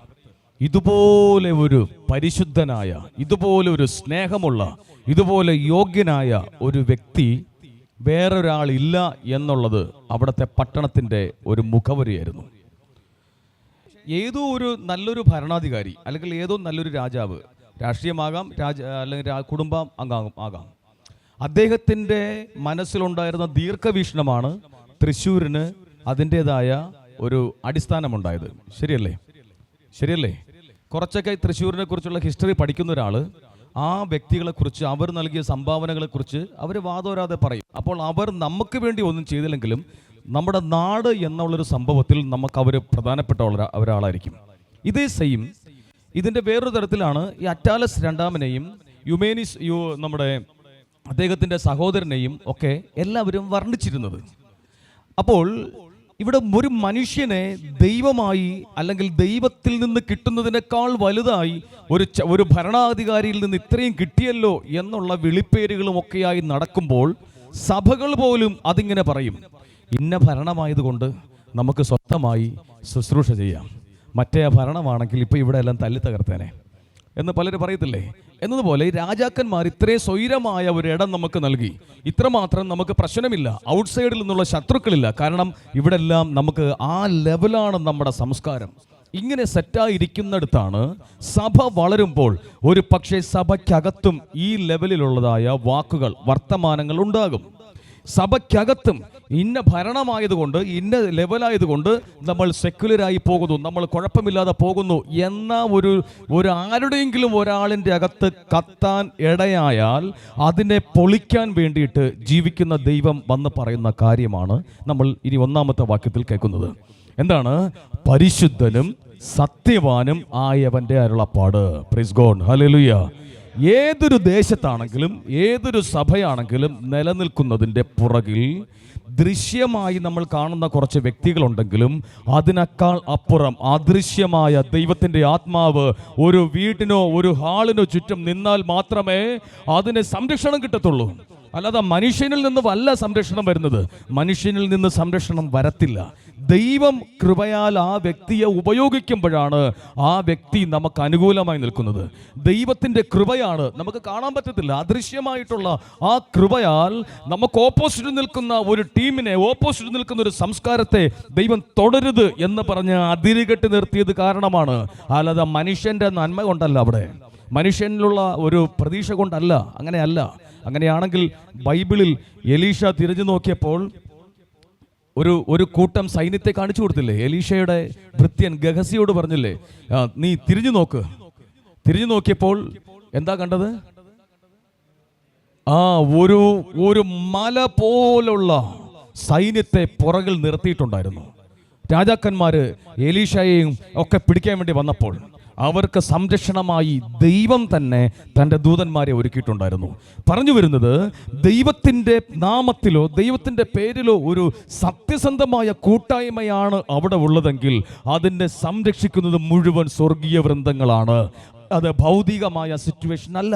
ഇതുപോലെ ഒരു പരിശുദ്ധനായ, ഇതുപോലെ ഒരു സ്നേഹമുള്ള, ഇതുപോലെ യോഗ്യനായ ഒരു വ്യക്തി വേറൊരാളില്ല എന്നുള്ളത് അവിടുത്തെ പട്ടണത്തിൻ്റെ ഒരു മുഖവരിയായിരുന്നു. ഏതോ ഒരു നല്ലൊരു ഭരണാധികാരി അല്ലെങ്കിൽ ഏതോ നല്ലൊരു രാജാവ്, രാഷ്ട്രീയമാകാം, അല്ലെങ്കിൽ കുടുംബം ആകാം, അദ്ദേഹത്തിൻ്റെ മനസ്സിലുണ്ടായിരുന്ന ദീർഘവീക്ഷണമാണ് തൃശ്ശൂരിന് അതിൻ്റെതായ ഒരു അടിസ്ഥാനമുണ്ടായത്. ശരിയല്ലേ? കുറച്ചൊക്കെ തൃശ്ശൂരിനെ കുറിച്ചുള്ള ഹിസ്റ്ററി പഠിക്കുന്ന ഒരാൾ ആ വ്യക്തികളെക്കുറിച്ച്, അവർ നൽകിയ സംഭാവനകളെക്കുറിച്ച് അവർ വാദോരാതെ പറയും. അപ്പോൾ അവർ നമുക്ക് വേണ്ടി ഒന്നും ചെയ്തില്ലെങ്കിലും നമ്മുടെ നാട് എന്നുള്ളൊരു സംഭവത്തിൽ നമുക്ക് അവർ പ്രധാനപ്പെട്ട ഒരാളായിരിക്കും. ഇതേ സെയിം ഇതിൻ്റെ വേറൊരു തരത്തിലാണ് ഈ അറ്റാലസ് രണ്ടാമനെയും യുമേനിസ് നമ്മുടെ അദ്ദേഹത്തിൻ്റെ സഹോദരനെയും ഒക്കെ എല്ലാവരും വർണ്ണിച്ചിരുന്നത്. അപ്പോൾ ഇവിടെ ഒരു മനുഷ്യനെ ദൈവമായി അല്ലെങ്കിൽ ദൈവത്തിൽ നിന്ന് കിട്ടുന്നതിനേക്കാൾ വലുതായി ഒരു ഭരണാധികാരിയിൽ നിന്ന് ഇത്രയും കിട്ടിയല്ലോ എന്നുള്ള വിളിപ്പേരുകളും ഒക്കെയായി നടക്കുമ്പോൾ സഭകൾ പോലും അതിങ്ങനെ പറയും, ഇന്ന ഭരണമായതുകൊണ്ട് നമുക്ക് സ്വന്തമായി ശുശ്രൂഷ ചെയ്യാം, മറ്റേ ഭരണമാണെങ്കിൽ ഇപ്പോൾ ഇവിടെ എല്ലാം തല്ലി തകർത്തേനെ എന്ന് പലരും പറയത്തില്ലേ? എന്നതുപോലെ രാജാക്കന്മാർ ഇത്രയും സ്വൈരമായ ഒരു ഇടം നമുക്ക് നൽകി, ഇത്രമാത്രം നമുക്ക് പ്രശ്നമില്ല, ഔട്ട്സൈഡിൽ നിന്നുള്ള ശത്രുക്കളില്ല. കാരണം ഇവിടെ എല്ലാം നമുക്ക് ആ ലെവലാണ് നമ്മുടെ സംസ്കാരം. ഇങ്ങനെ സെറ്റായിരിക്കുന്നിടത്താണ് സഭ വളരുമ്പോൾ ഒരു പക്ഷേ സഭയ്ക്കകത്തും ഈ ലെവലിലുള്ളതായ വാക്കുകൾ, വർത്തമാനങ്ങൾ ഉണ്ടാകും. സഭയ്ക്കകത്തും ഇന്ന ഭരണമായതുകൊണ്ട്, ഇന്ന ലെവലായതുകൊണ്ട് നമ്മൾ സെക്യുലറായി പോകുന്നു, നമ്മൾ കുഴപ്പമില്ലാതെ പോകുന്നു എന്ന ഒരു ആരുടെയെങ്കിലും ഒരാളിൻ്റെ അകത്ത് കത്താൻ ഇടയായാൽ അതിനെ പൊളിക്കാൻ വേണ്ടിയിട്ട് ജീവിക്കുന്ന ദൈവം വന്ന് പറയുന്ന കാര്യമാണ് നമ്മൾ ഇനി ഒന്നാമത്തെ വാക്യത്തിൽ കേൾക്കുന്നത്. എന്താണ്? പരിശുദ്ധനും സത്യവാനും ആയവന്റെ അരുളപ്പാട്. Praise God, hallelujah. ഏതൊരു ദേശത്താണെങ്കിലും ഏതൊരു സഭയാണെങ്കിലും നിലനിൽക്കുന്നതിൻ്റെ പുറകിൽ ദൃശ്യമായി നമ്മൾ കാണുന്ന കുറച്ച് വ്യക്തികളുണ്ടെങ്കിലും അതിനേക്കാൾ അപ്പുറം അദൃശ്യമായ ദൈവത്തിൻ്റെ ആത്മാവ് ഒരു വീടിനോ ഒരു ഹാളിനോ ചുറ്റും നിന്നാൽ മാത്രമേ അതിന് സംരക്ഷണം കിട്ടത്തുള്ളൂ. അല്ലാതെ മനുഷ്യനിൽ നിന്ന് വല്ല സംരക്ഷണം വരുന്നത്. മനുഷ്യനിൽ നിന്ന് സംരക്ഷണം വരത്തില്ല. ദൈവം കൃപയാൽ ആ വ്യക്തിയെ ഉപയോഗിക്കുമ്പോഴാണ് ആ വ്യക്തി നമുക്ക് അനുകൂലമായി നിൽക്കുന്നത്. ദൈവത്തിൻ്റെ കൃപയാണ്, നമുക്ക് കാണാൻ പറ്റത്തില്ല. അദൃശ്യമായിട്ടുള്ള ആ കൃപയാൽ നമുക്ക് ഓപ്പോസിറ്റ് നിൽക്കുന്ന ഒരു ടീമിനെ, ഓപ്പോസിറ്റ് നിൽക്കുന്ന ഒരു സംസ്കാരത്തെ ദൈവം തുടരുത് എന്ന് പറഞ്ഞ് അതിരുകെട്ടി നിർത്തിയത് കാരണമാണ്. അല്ലാതെ മനുഷ്യൻ്റെ നന്മ കൊണ്ടല്ല, അവിടെ മനുഷ്യനിലുള്ള ഒരു പ്രതീക്ഷ കൊണ്ടല്ല. അങ്ങനെയല്ല. അങ്ങനെയാണെങ്കിൽ ബൈബിളിൽ എലീഷ തിരിഞ്ഞു നോക്കിയപ്പോൾ ഒരു കൂട്ടം സൈന്യത്തെ കാണിച്ചു കൊടുത്തില്ലേ? എലീഷയുടെ ഭൃത്യൻ ഗഹസിയോട് പറഞ്ഞില്ലേ, നീ തിരിഞ്ഞു നോക്ക്. തിരിഞ്ഞു നോക്കിയപ്പോൾ എന്താ കണ്ടത്? ഒരു മല പോലുള്ള സൈന്യത്തെ പുറകിൽ നിർത്തിയിട്ടുണ്ടായിരുന്നു. രാജാക്കന്മാര് എലീഷയെയും ഒക്കെ പിടിക്കാൻ വേണ്ടി വന്നപ്പോൾ അവർക്ക് സംരക്ഷണമായി ദൈവം തന്നെ തൻ്റെ ദൂതന്മാരെ ഒരുക്കിയിട്ടുണ്ടായിരുന്നു. പറഞ്ഞു വരുന്നത്, ദൈവത്തിൻ്റെ നാമത്തിലോ ദൈവത്തിൻ്റെ പേരിലോ ഒരു സത്യസന്ധമായ കൂട്ടായ്മയാണ് അവിടെ ഉള്ളതെങ്കിൽ അതിനെ സംരക്ഷിക്കുന്നത് മുഴുവൻ സ്വർഗീയ വൃന്ദങ്ങളാണ്. അത് ഭൗതികമായ സിറ്റുവേഷൻ അല്ല.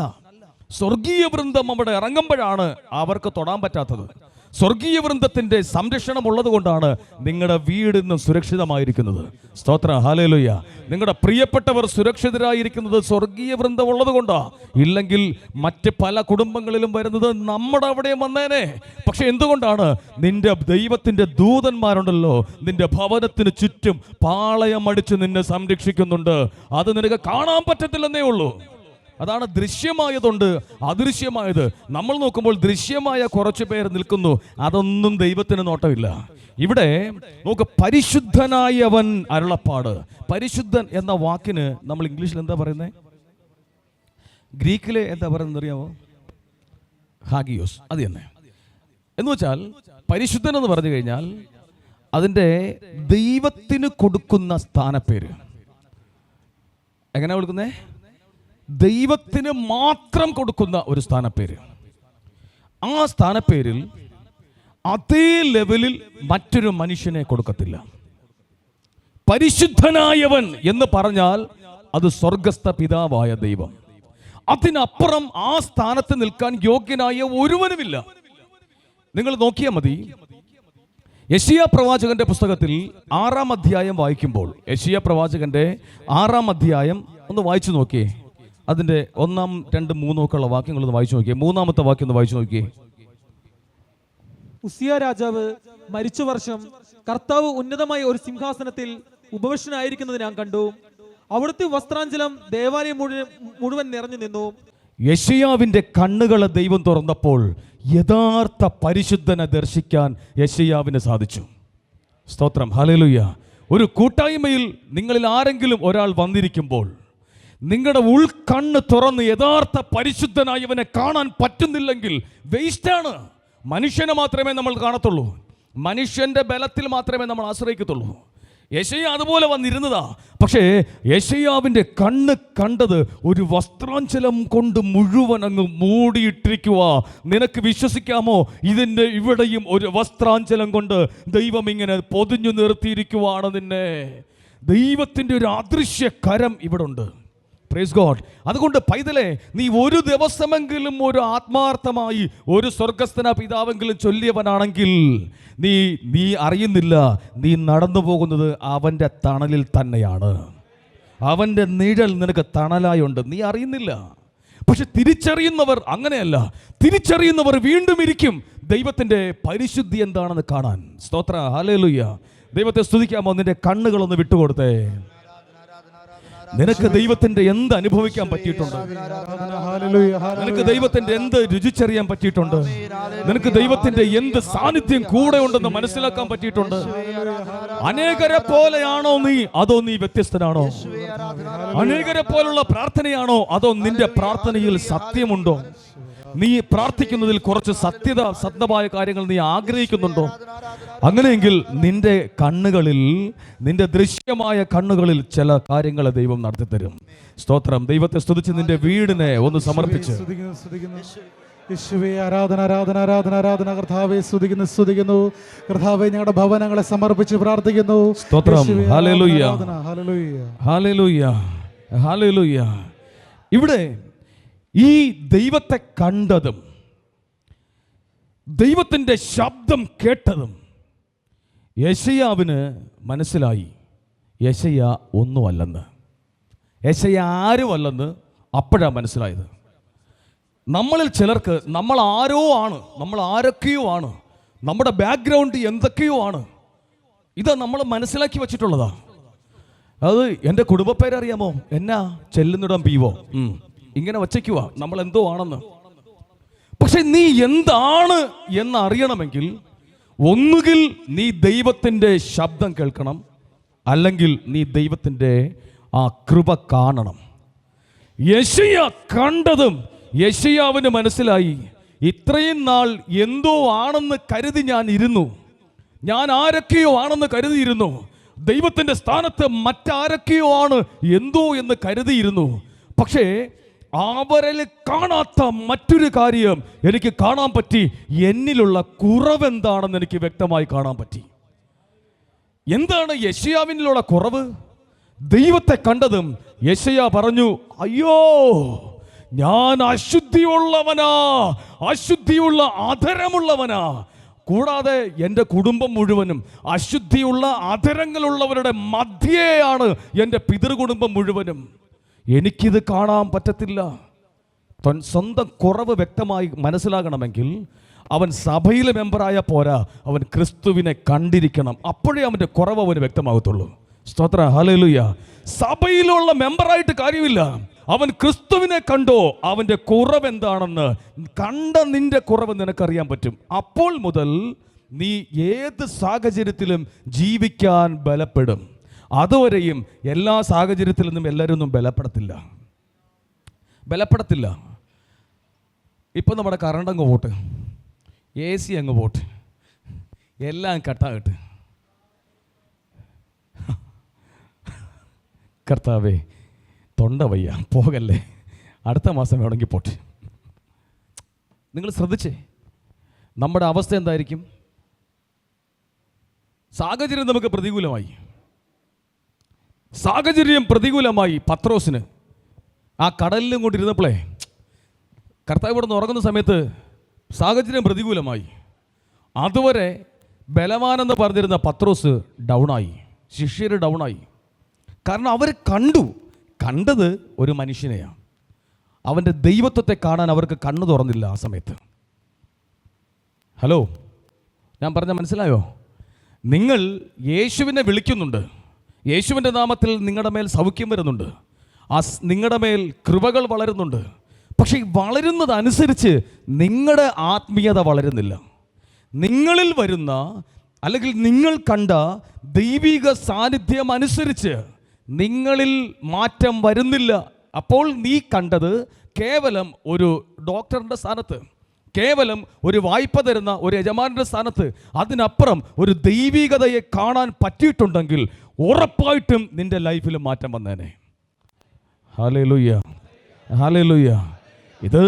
സ്വർഗീയ വൃന്ദം അവിടെ ഇറങ്ങുമ്പോഴാണ് അവർക്ക് തൊടാൻ പറ്റാത്തത്. സ്വർഗീയ വൃന്ദത്തിന്റെ സംരക്ഷണം ഉള്ളത് കൊണ്ടാണ് നിങ്ങളുടെ വീട് ഇന്ന് സുരക്ഷിതമായിരിക്കുന്നത്. സ്തോത്രം, ഹല്ലേലൂയ. നിങ്ങളുടെ പ്രിയപ്പെട്ടവർ സുരക്ഷിതരായിരിക്കുന്നത് സ്വർഗീയ വൃന്ദം ഉള്ളത് കൊണ്ടാ. ഇല്ലെങ്കിൽ മറ്റ് പല കുടുംബങ്ങളിലും വരുന്നത് നമ്മുടെ അവിടെയും വന്നേനെ. പക്ഷെ എന്തുകൊണ്ടാണ്? നിന്റെ ദൈവത്തിന്റെ ദൂതന്മാരുണ്ടല്ലോ നിന്റെ ഭവനത്തിന് ചുറ്റും പാളയമടിച്ച് നിന്നെ സംരക്ഷിക്കുന്നുണ്ട്. അത് നിനക്ക് കാണാൻ പറ്റത്തില്ലെന്നേ ഉള്ളൂ. അതാണ് ദൃശ്യമായതുണ്ട് അദൃശ്യമായത്. നമ്മൾ നോക്കുമ്പോൾ ദൃശ്യമായ കുറച്ച് പേർ നിൽക്കുന്നു, അതൊന്നും ദൈവത്തിന് നോട്ടമില്ല. ഇവിടെ നോക്ക്, പരിശുദ്ധനായവൻ അരുളപ്പാട്. പരിശുദ്ധൻ എന്ന വാക്കിന് നമ്മൾ ഇംഗ്ലീഷിൽ എന്താ പറയുന്നത്? ഗ്രീക്കിലെ എന്താ പറയുന്നത് അറിയാമോ? ഹാഗിയോസ്. അത് തന്നെ. എന്ന് വെച്ചാൽ പരിശുദ്ധൻ എന്ന് പറഞ്ഞു കഴിഞ്ഞാൽ അതിൻ്റെ ദൈവത്തിന് കൊടുക്കുന്ന സ്ഥാനപ്പേര്. എങ്ങനെയാ കൊടുക്കുന്നേ? ദൈവത്തിന് മാത്രം കൊടുക്കുന്ന ഒരു സ്ഥാനപ്പേര്. ആ സ്ഥാനപ്പേരിൽ അതേ ലെവലിൽ മറ്റൊരു മനുഷ്യനെ കൊടുക്കത്തില്ല. പരിശുദ്ധനായവൻ എന്ന് പറഞ്ഞാൽ അത് സ്വർഗസ്ഥ പിതാവായ ദൈവം. അതിനപ്പുറം ആ സ്ഥാനത്ത് നിൽക്കാൻ യോഗ്യനായ ഒരുവനുമില്ല. നിങ്ങൾ നോക്കിയാൽ മതി. യെശയ്യാ പ്രവാചകന്റെ പുസ്തകത്തിൽ 6-ാം അധ്യായം വായിക്കുമ്പോൾ, യെശയ്യാ പ്രവാചകന്റെ 6-ാം അധ്യായം ഒന്ന് വായിച്ചു നോക്കിയേ. അതിന്റെ 1, 2, 3 ഒക്കെ ഉള്ള വാക്യങ്ങൾ ഒന്ന് വായിച്ചു നോക്കിയേ. 3-ാമത്തെ വാക്യം ഒന്ന് വായിച്ചു നോക്കിയേ. ഉസിയ രാജാവ് മരിച്ച വർഷം കർത്താവ് ഉന്നതമായ ഒരു സിംഹാസനത്തിൽ ഉപവിഷ്ടനായിരിക്കുന്നത് ഞാൻ കണ്ടു. അവിടുത്തെ വസ്ത്രാഞ്ചലം ദേവാലയം മുഴുവൻ നിറഞ്ഞു നിന്നു. യെശയ്യാവിന്റെ കണ്ണുകളെ ദൈവം തുറന്നപ്പോൾ യഥാർത്ഥ പരിശുദ്ധനെ ദർശിക്കാൻ യെശയ്യാവിന് സാധിച്ചു. സ്തോത്രം, ഹല്ലേലൂയ. ഒരു കൂട്ടായ്മയിൽ നിങ്ങളിൽ ആരെങ്കിലും ഒരാൾ വന്നിരിക്കുമ്പോൾ നിങ്ങളുടെ ഉൾക്കണ്ണ് തുറന്ന് യഥാർത്ഥ പരിശുദ്ധനായവനെ കാണാൻ പറ്റുന്നില്ലെങ്കിൽ വേസ്റ്റാണ്. മനുഷ്യനെ മാത്രമേ നമ്മൾ കാണത്തുള്ളൂ. മനുഷ്യന്റെ ബലത്തിൽ മാത്രമേ നമ്മൾ ആശ്രയിക്കത്തുള്ളൂ. യെശയ്യാ അതുപോലെ വന്നിരുന്നതാ. പക്ഷേ യെശയ്യാവിൻ്റെ കണ്ണ് കണ്ടത് ഒരു വസ്ത്രാഞ്ചലം കൊണ്ട് മുഴുവൻ അങ്ങ് മൂടിയിട്ടിരിക്കുക. നിനക്ക് വിശ്വസിക്കാമോ? ഇതിൻ്റെ ഇവിടെയും ഒരു വസ്ത്രാഞ്ചലം കൊണ്ട് ദൈവം ഇങ്ങനെ പൊതിഞ്ഞു നിർത്തിയിരിക്കുവാണ് നിന്നെ. ദൈവത്തിൻ്റെ ഒരു അദൃശ്യ കരം ഇവിടെ ഉണ്ട്. Praise God. അതുകൊണ്ട് പൈതലേ, നീ ഒരു ദിവസമെങ്കിലും ഒരു ആത്മാർത്ഥമായി ഒരു സ്വർഗസ്ഥന പിതാവെങ്കിലും ചൊല്ലിയവനാണെങ്കിൽ നീ അറിയുന്നില്ല, നീ നടന്നു പോകുന്നത് അവൻ്റെ തണലിൽ തന്നെയാണ്. അവൻ്റെ നിഴൽ നിനക്ക് തണലായുണ്ട്, നീ അറിയുന്നില്ല. പക്ഷെ തിരിച്ചറിയുന്നവർ അങ്ങനെയല്ല. തിരിച്ചറിയുന്നവർ വീണ്ടും ഇരിക്കും ദൈവത്തിൻ്റെ പരിശുദ്ധി എന്താണെന്ന് കാണാൻ. സ്തോത്ര, ഹല്ലേലൂയ. ദൈവത്തെ സ്തുതിക്കാമോ? നിന്റെ കണ്ണുകളൊന്ന് വിട്ടുകൊടുത്തേ. നിനക്ക് ദൈവത്തിന്റെ എന്ത് അനുഭവിക്കാൻ പറ്റിയിട്ടുണ്ട്? നിനക്ക് ദൈവത്തിന്റെ എന്ത് രുചിച്ചറിയാൻ പറ്റിയിട്ടുണ്ട്? നിനക്ക് ദൈവത്തിന്റെ എന്ത് സാന്നിധ്യം കൂടെ ഉണ്ടെന്ന് മനസ്സിലാക്കാൻ പറ്റിയിട്ടുണ്ട്? അനേകരെ പോലെയാണോ നീ, അതോ നീ വ്യത്യസ്തനാണോ? അനേകരെ പോലുള്ള പ്രാർത്ഥനയാണോ, അതോ നിന്റെ പ്രാർത്ഥനയിൽ സത്യമുണ്ടോ? നീ പ്രാർത്ഥിക്കുന്നതിൽ കുറച്ച് സത്യമായ കാര്യങ്ങൾ നീ ആഗ്രഹിക്കുന്നുണ്ടോ? അങ്ങനെയെങ്കിൽ നിന്റെ കണ്ണുകളിൽ, നിന്റെ ദൃശ്യമായ കണ്ണുകളിൽ ചില കാര്യങ്ങളെ ദൈവം നടത്തി തരും. സ്തോത്രം. ദൈവത്തെ സ്തുതിച്ച് നിന്റെ വീടിനെ ഒന്ന് സമർപ്പിച്ച് യേശുവേ ആരാധന ആരാധന ആരാധന ആരാധന. കർത്താവേ സ്തുതിക്കുന്നു കർത്താവേ, ഞങ്ങളുടെ ഭവനങ്ങളെ സമർപ്പിച്ച് പ്രാർത്ഥിക്കുന്നു. സ്തോത്രം. Hallelujah hallelujah hallelujah hallelujah. ഇവിടെ ഈ ദൈവത്തെ കണ്ടതും ദൈവത്തിൻ്റെ ശബ്ദം കേട്ടതും യെശയ്യാവിന് മനസ്സിലായി യെശയ്യ ഒന്നുമല്ലെന്ന്, യെശയ്യ ആരുമല്ലെന്ന് അപ്പോഴാണ് മനസ്സിലായത്. നമ്മളിൽ ചിലർക്ക് നമ്മൾ ആരോ ആണ്, നമ്മൾ ആരൊക്കെയോ ആണ്, നമ്മുടെ ബാക്ക്ഗ്രൗണ്ട് എന്തൊക്കെയോ ആണ്. ഇത് നമ്മൾ മനസ്സിലാക്കി വെച്ചിട്ടുള്ളതാ. അത് എൻ്റെ കുടുംബ പേരറിയാമോ? എന്നാ ചെല്ലുന്നിടം പീവോ, ഇങ്ങനെ വച്ചേക്കുക നമ്മൾ എന്തോ ആണെന്ന്. പക്ഷെ നീ എന്താണ് എന്ന് അറിയണമെങ്കിൽ ഒന്നുകിൽ നീ ദൈവത്തിൻ്റെ ശബ്ദം കേൾക്കണം, അല്ലെങ്കിൽ നീ ദൈവത്തിൻ്റെ ആ കൃപ കാണണം. യെശയ്യ കണ്ടതും യെശയ്യാവിന് മനസ്സിലായി, ഇത്രയും നാൾ എന്തോ ആണെന്ന് കരുതി ഞാൻ ആരൊക്കെയോ ആണെന്ന് കരുതിയിരുന്നു. ദൈവത്തിൻ്റെ സ്ഥാനത്ത് മറ്റാരൊക്കെയോ ആണ് എന്തോ എന്ന് കരുതിയിരുന്നു. പക്ഷേ അവരിൽ കാണാത്ത മറ്റൊരു കാര്യം എനിക്ക് കാണാൻ പറ്റി. എന്നിലുള്ള കുറവെന്താണെന്ന് എനിക്ക് വ്യക്തമായി കാണാൻ പറ്റി. എന്താണ് യെശയ്യാവിനുള്ള കുറവ്? ദൈവത്തെ കണ്ടതും യെശയ്യ പറഞ്ഞു, അയ്യോ, ഞാൻ അശുദ്ധിയുള്ളവനാ, അശുദ്ധിയുള്ള അധരമുള്ളവനാ. കൂടാതെ എൻ്റെ കുടുംബം മുഴുവനും അശുദ്ധിയുള്ള അധരങ്ങളുള്ളവരുടെ മധ്യേയാണ് എൻ്റെ പിതൃകുടുംബം മുഴുവനും. എനിക്കിത് കാണാൻ പറ്റത്തില്ല. സ്വന്തം കുറവ് വ്യക്തമായി മനസ്സിലാകണമെങ്കിൽ അവൻ സഭയിലെ മെമ്പറായ പോരാ, അവൻ ക്രിസ്തുവിനെ കണ്ടിരിക്കണം. അപ്പോഴേ അവൻ്റെ കുറവ് അവന് വ്യക്തമാകത്തുള്ളൂ. സ്തോത്ര. ഹല്ലേലൂയ. സഭയിലുള്ള മെമ്പറായിട്ട് കാര്യമില്ല, അവൻ ക്രിസ്തുവിനെ കണ്ടോ, അവൻ്റെ കുറവ് എന്താണെന്ന് കണ്ട നിന്റെ കുറവ് നിനക്കറിയാൻ പറ്റും. അപ്പോൾ മുതൽ നീ ഏത് സാഹചര്യത്തിലും ജീവിക്കാൻ ബലപ്പെടും. അതുവരെയും എല്ലാ സാഹചര്യത്തിൽ നിന്നും എല്ലാവരും ഒന്നും ബലപ്പെടത്തില്ല. ഇപ്പം നമ്മുടെ കറണ്ട് അങ്ങ് പോട്ട്, AC അങ്ങ് പോട്ട്, എല്ലാം കട്ടാകട്ട്. കർത്താവേ, തൊണ്ട വയ്യ, പോകല്ലേ, അടുത്ത മാസം വേണമെങ്കിൽ പോട്ടെ. നിങ്ങൾ ശ്രദ്ധിച്ചേ, നമ്മുടെ അവസ്ഥ എന്തായിരിക്കും? സാഹചര്യം നമുക്ക് പ്രതികൂലമായി. പത്രോസിന് ആ കടലിലും കൊണ്ടിരുന്നപ്പോഴേ, കർത്താവ് ഇവിടെ നിന്ന് ഉറങ്ങുന്ന സമയത്ത് സാഹചര്യം പ്രതികൂലമായി. അതുവരെ ബലവാനെന്ന് പറഞ്ഞിരുന്ന പത്രോസ് ഡൗണായി, ശിഷ്യർ ഡൗണായി. കാരണം അവർ കണ്ടത് ഒരു മനുഷ്യനെയാണ്. അവൻ്റെ ദൈവത്വത്തെ കാണാൻ അവർക്ക് കണ്ണു തുറന്നില്ല ആ സമയത്ത്. ഹലോ, ഞാൻ പറഞ്ഞ മനസ്സിലായോ? നിങ്ങൾ യേശുവിനെ വിളിക്കുന്നുണ്ട്, യേശുവിൻ്റെ നാമത്തിൽ നിങ്ങളുടെ മേൽ സൗഖ്യം വരുന്നുണ്ട്, നിങ്ങളുടെ മേൽ കൃപകൾ വളരുന്നുണ്ട്. പക്ഷേ വളരുന്നതനുസരിച്ച് നിങ്ങളുടെ ആത്മീയത വളരുന്നില്ല. നിങ്ങളിൽ വരുന്ന അല്ലെങ്കിൽ നിങ്ങൾ കണ്ട ദൈവിക സാന്നിധ്യം അനുസരിച്ച് നിങ്ങളിൽ മാറ്റം വരുന്നില്ല. അപ്പോൾ നീ കണ്ടത് കേവലം ഒരു ഡോക്ടറിൻ്റെ സ്ഥാനത്ത്, കേവലം ഒരു വായ്പ തരുന്ന ഒരു യജമാനൻ്റെ സ്ഥാനത്ത്, അതിനപ്പുറം ഒരു ദൈവികതയെ കാണാൻ പറ്റിയിട്ടുണ്ടെങ്കിൽ ഉറപ്പായിട്ടും നിന്റെ ലൈഫിൽ മാറ്റം വന്നേനെ. Hallelujah, hallelujah. ഇത്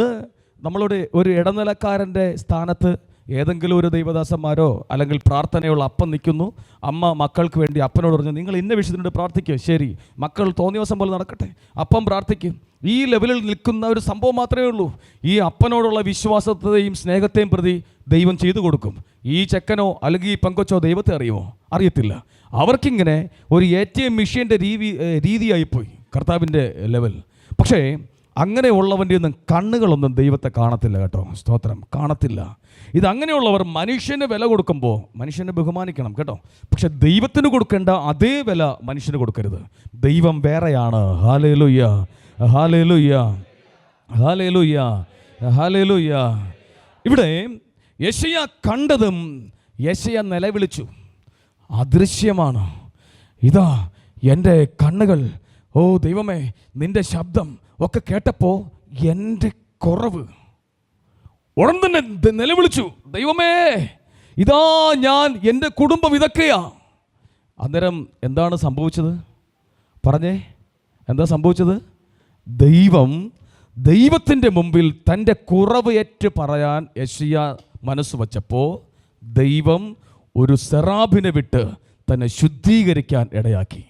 നമ്മളുടെ ഒരു ഇടനിലക്കാരൻ്റെ സ്ഥാനത്ത് ഏതെങ്കിലും ഒരു ദൈവദാസന്മാരോ അല്ലെങ്കിൽ പ്രാർത്ഥനയുള്ള അപ്പം നിൽക്കുന്നു. അമ്മ മക്കൾക്ക് വേണ്ടി അപ്പനോട് പറഞ്ഞു, നിങ്ങൾ ഇന്ന വിഷയത്തിനോട് പ്രാർത്ഥിക്കുക. ശരി, മക്കൾ തോന്നിയ ദിവസം പോലെ നടക്കട്ടെ, അപ്പം പ്രാർത്ഥിക്കും. ഈ ലെവലിൽ നിൽക്കുന്ന ഒരു സംഭവം മാത്രമേ ഉള്ളൂ. ഈ അപ്പനോടുള്ള വിശ്വാസത്തെയും സ്നേഹത്തെയും പ്രതി ദൈവം ചെയ്തു കൊടുക്കും. ഈ ചെക്കനോ അല്ലെങ്കിൽ ഈ പെങ്കൊച്ചോ ദൈവത്തെ അറിയുമോ? അറിയത്തില്ല. അവർക്കിങ്ങനെ ഒരു ATM മെഷീൻ്റെ രീതിയായിപ്പോയി കർത്താവിൻ്റെ ലെവൽ. പക്ഷേ അങ്ങനെയുള്ളവൻ്റെ ഒന്നും കണ്ണുകളൊന്നും ദൈവത്തെ കാണത്തില്ല കേട്ടോ. സ്തോത്രം, കാണത്തില്ല. ഇതങ്ങനെയുള്ളവർ മനുഷ്യന് വില കൊടുക്കുമ്പോൾ മനുഷ്യനെ ബഹുമാനിക്കണം കേട്ടോ. പക്ഷെ ദൈവത്തിന് കൊടുക്കേണ്ട അതേ വില മനുഷ്യന് കൊടുക്കരുത്. ദൈവം വേറെയാണ്. Hallelujah, hallelujah, hallelujah, hallelujah. ഇവിടെ യെശയ്യ കണ്ടതും യെശയ്യ നിലവിളിച്ചു, അദൃശ്യമാണ്. ഇതാ എൻ്റെ കണ്ണുകൾ, ഓ ദൈവമേ, നിൻ്റെ ശബ്ദം ഒക്കെ കേട്ടപ്പോൾ എൻ്റെ കുറവ്, ഉടൻ തന്നെ നിലവിളിച്ചു, ദൈവമേ, ഇതാ ഞാൻ, എൻ്റെ കുടുംബം ഇതൊക്കെയാ. അന്നേരം എന്താണ് സംഭവിച്ചത്? പറഞ്ഞേ, എന്താ സംഭവിച്ചത്? ദൈവത്തിൻ്റെ മുമ്പിൽ തൻ്റെ കുറവ് ഏറ്റു പറയാൻ യെശയ്യാ മനസ്സ് വച്ചപ്പോൾ ദൈവം ഒരു സെറാബിനെ വിട്ട് തന്നെ ശുദ്ധീകരിക്കാൻ ഇടയാക്കി.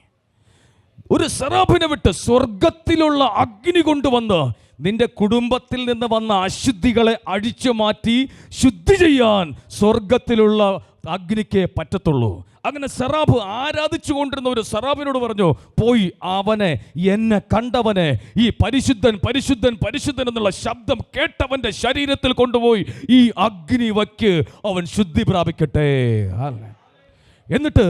ഒരു സെറാബിനെ വിട്ട് സ്വർഗത്തിലുള്ള അഗ്നി കൊണ്ടുവന്ന് നിന്റെ കുടുംബത്തിൽ നിന്ന് വന്ന അശുദ്ധികളെ അഴിച്ചു മാറ്റി ശുദ്ധി ചെയ്യാൻ സ്വർഗത്തിലുള്ള അഗ്നിക്കേ പറ്റത്തുള്ളൂ. അങ്ങനെ സെറാബ് ആരാധിച്ചു കൊണ്ടിരുന്ന ഒരു സെറാബിനോട് പറഞ്ഞു, പോയി അവനെ, എന്നെ കണ്ടവനെ, ഈ പരിശുദ്ധൻ പരിശുദ്ധൻ പരിശുദ്ധൻ എന്നുള്ള ശബ്ദം കേട്ടവന്റെ ശരീരത്തിൽ കൊണ്ടുപോയി ഈ അഗ്നി വയ്ക്ക്, അവൻ ശുദ്ധി പ്രാപിക്കട്ടെ. എന്നിട്ട്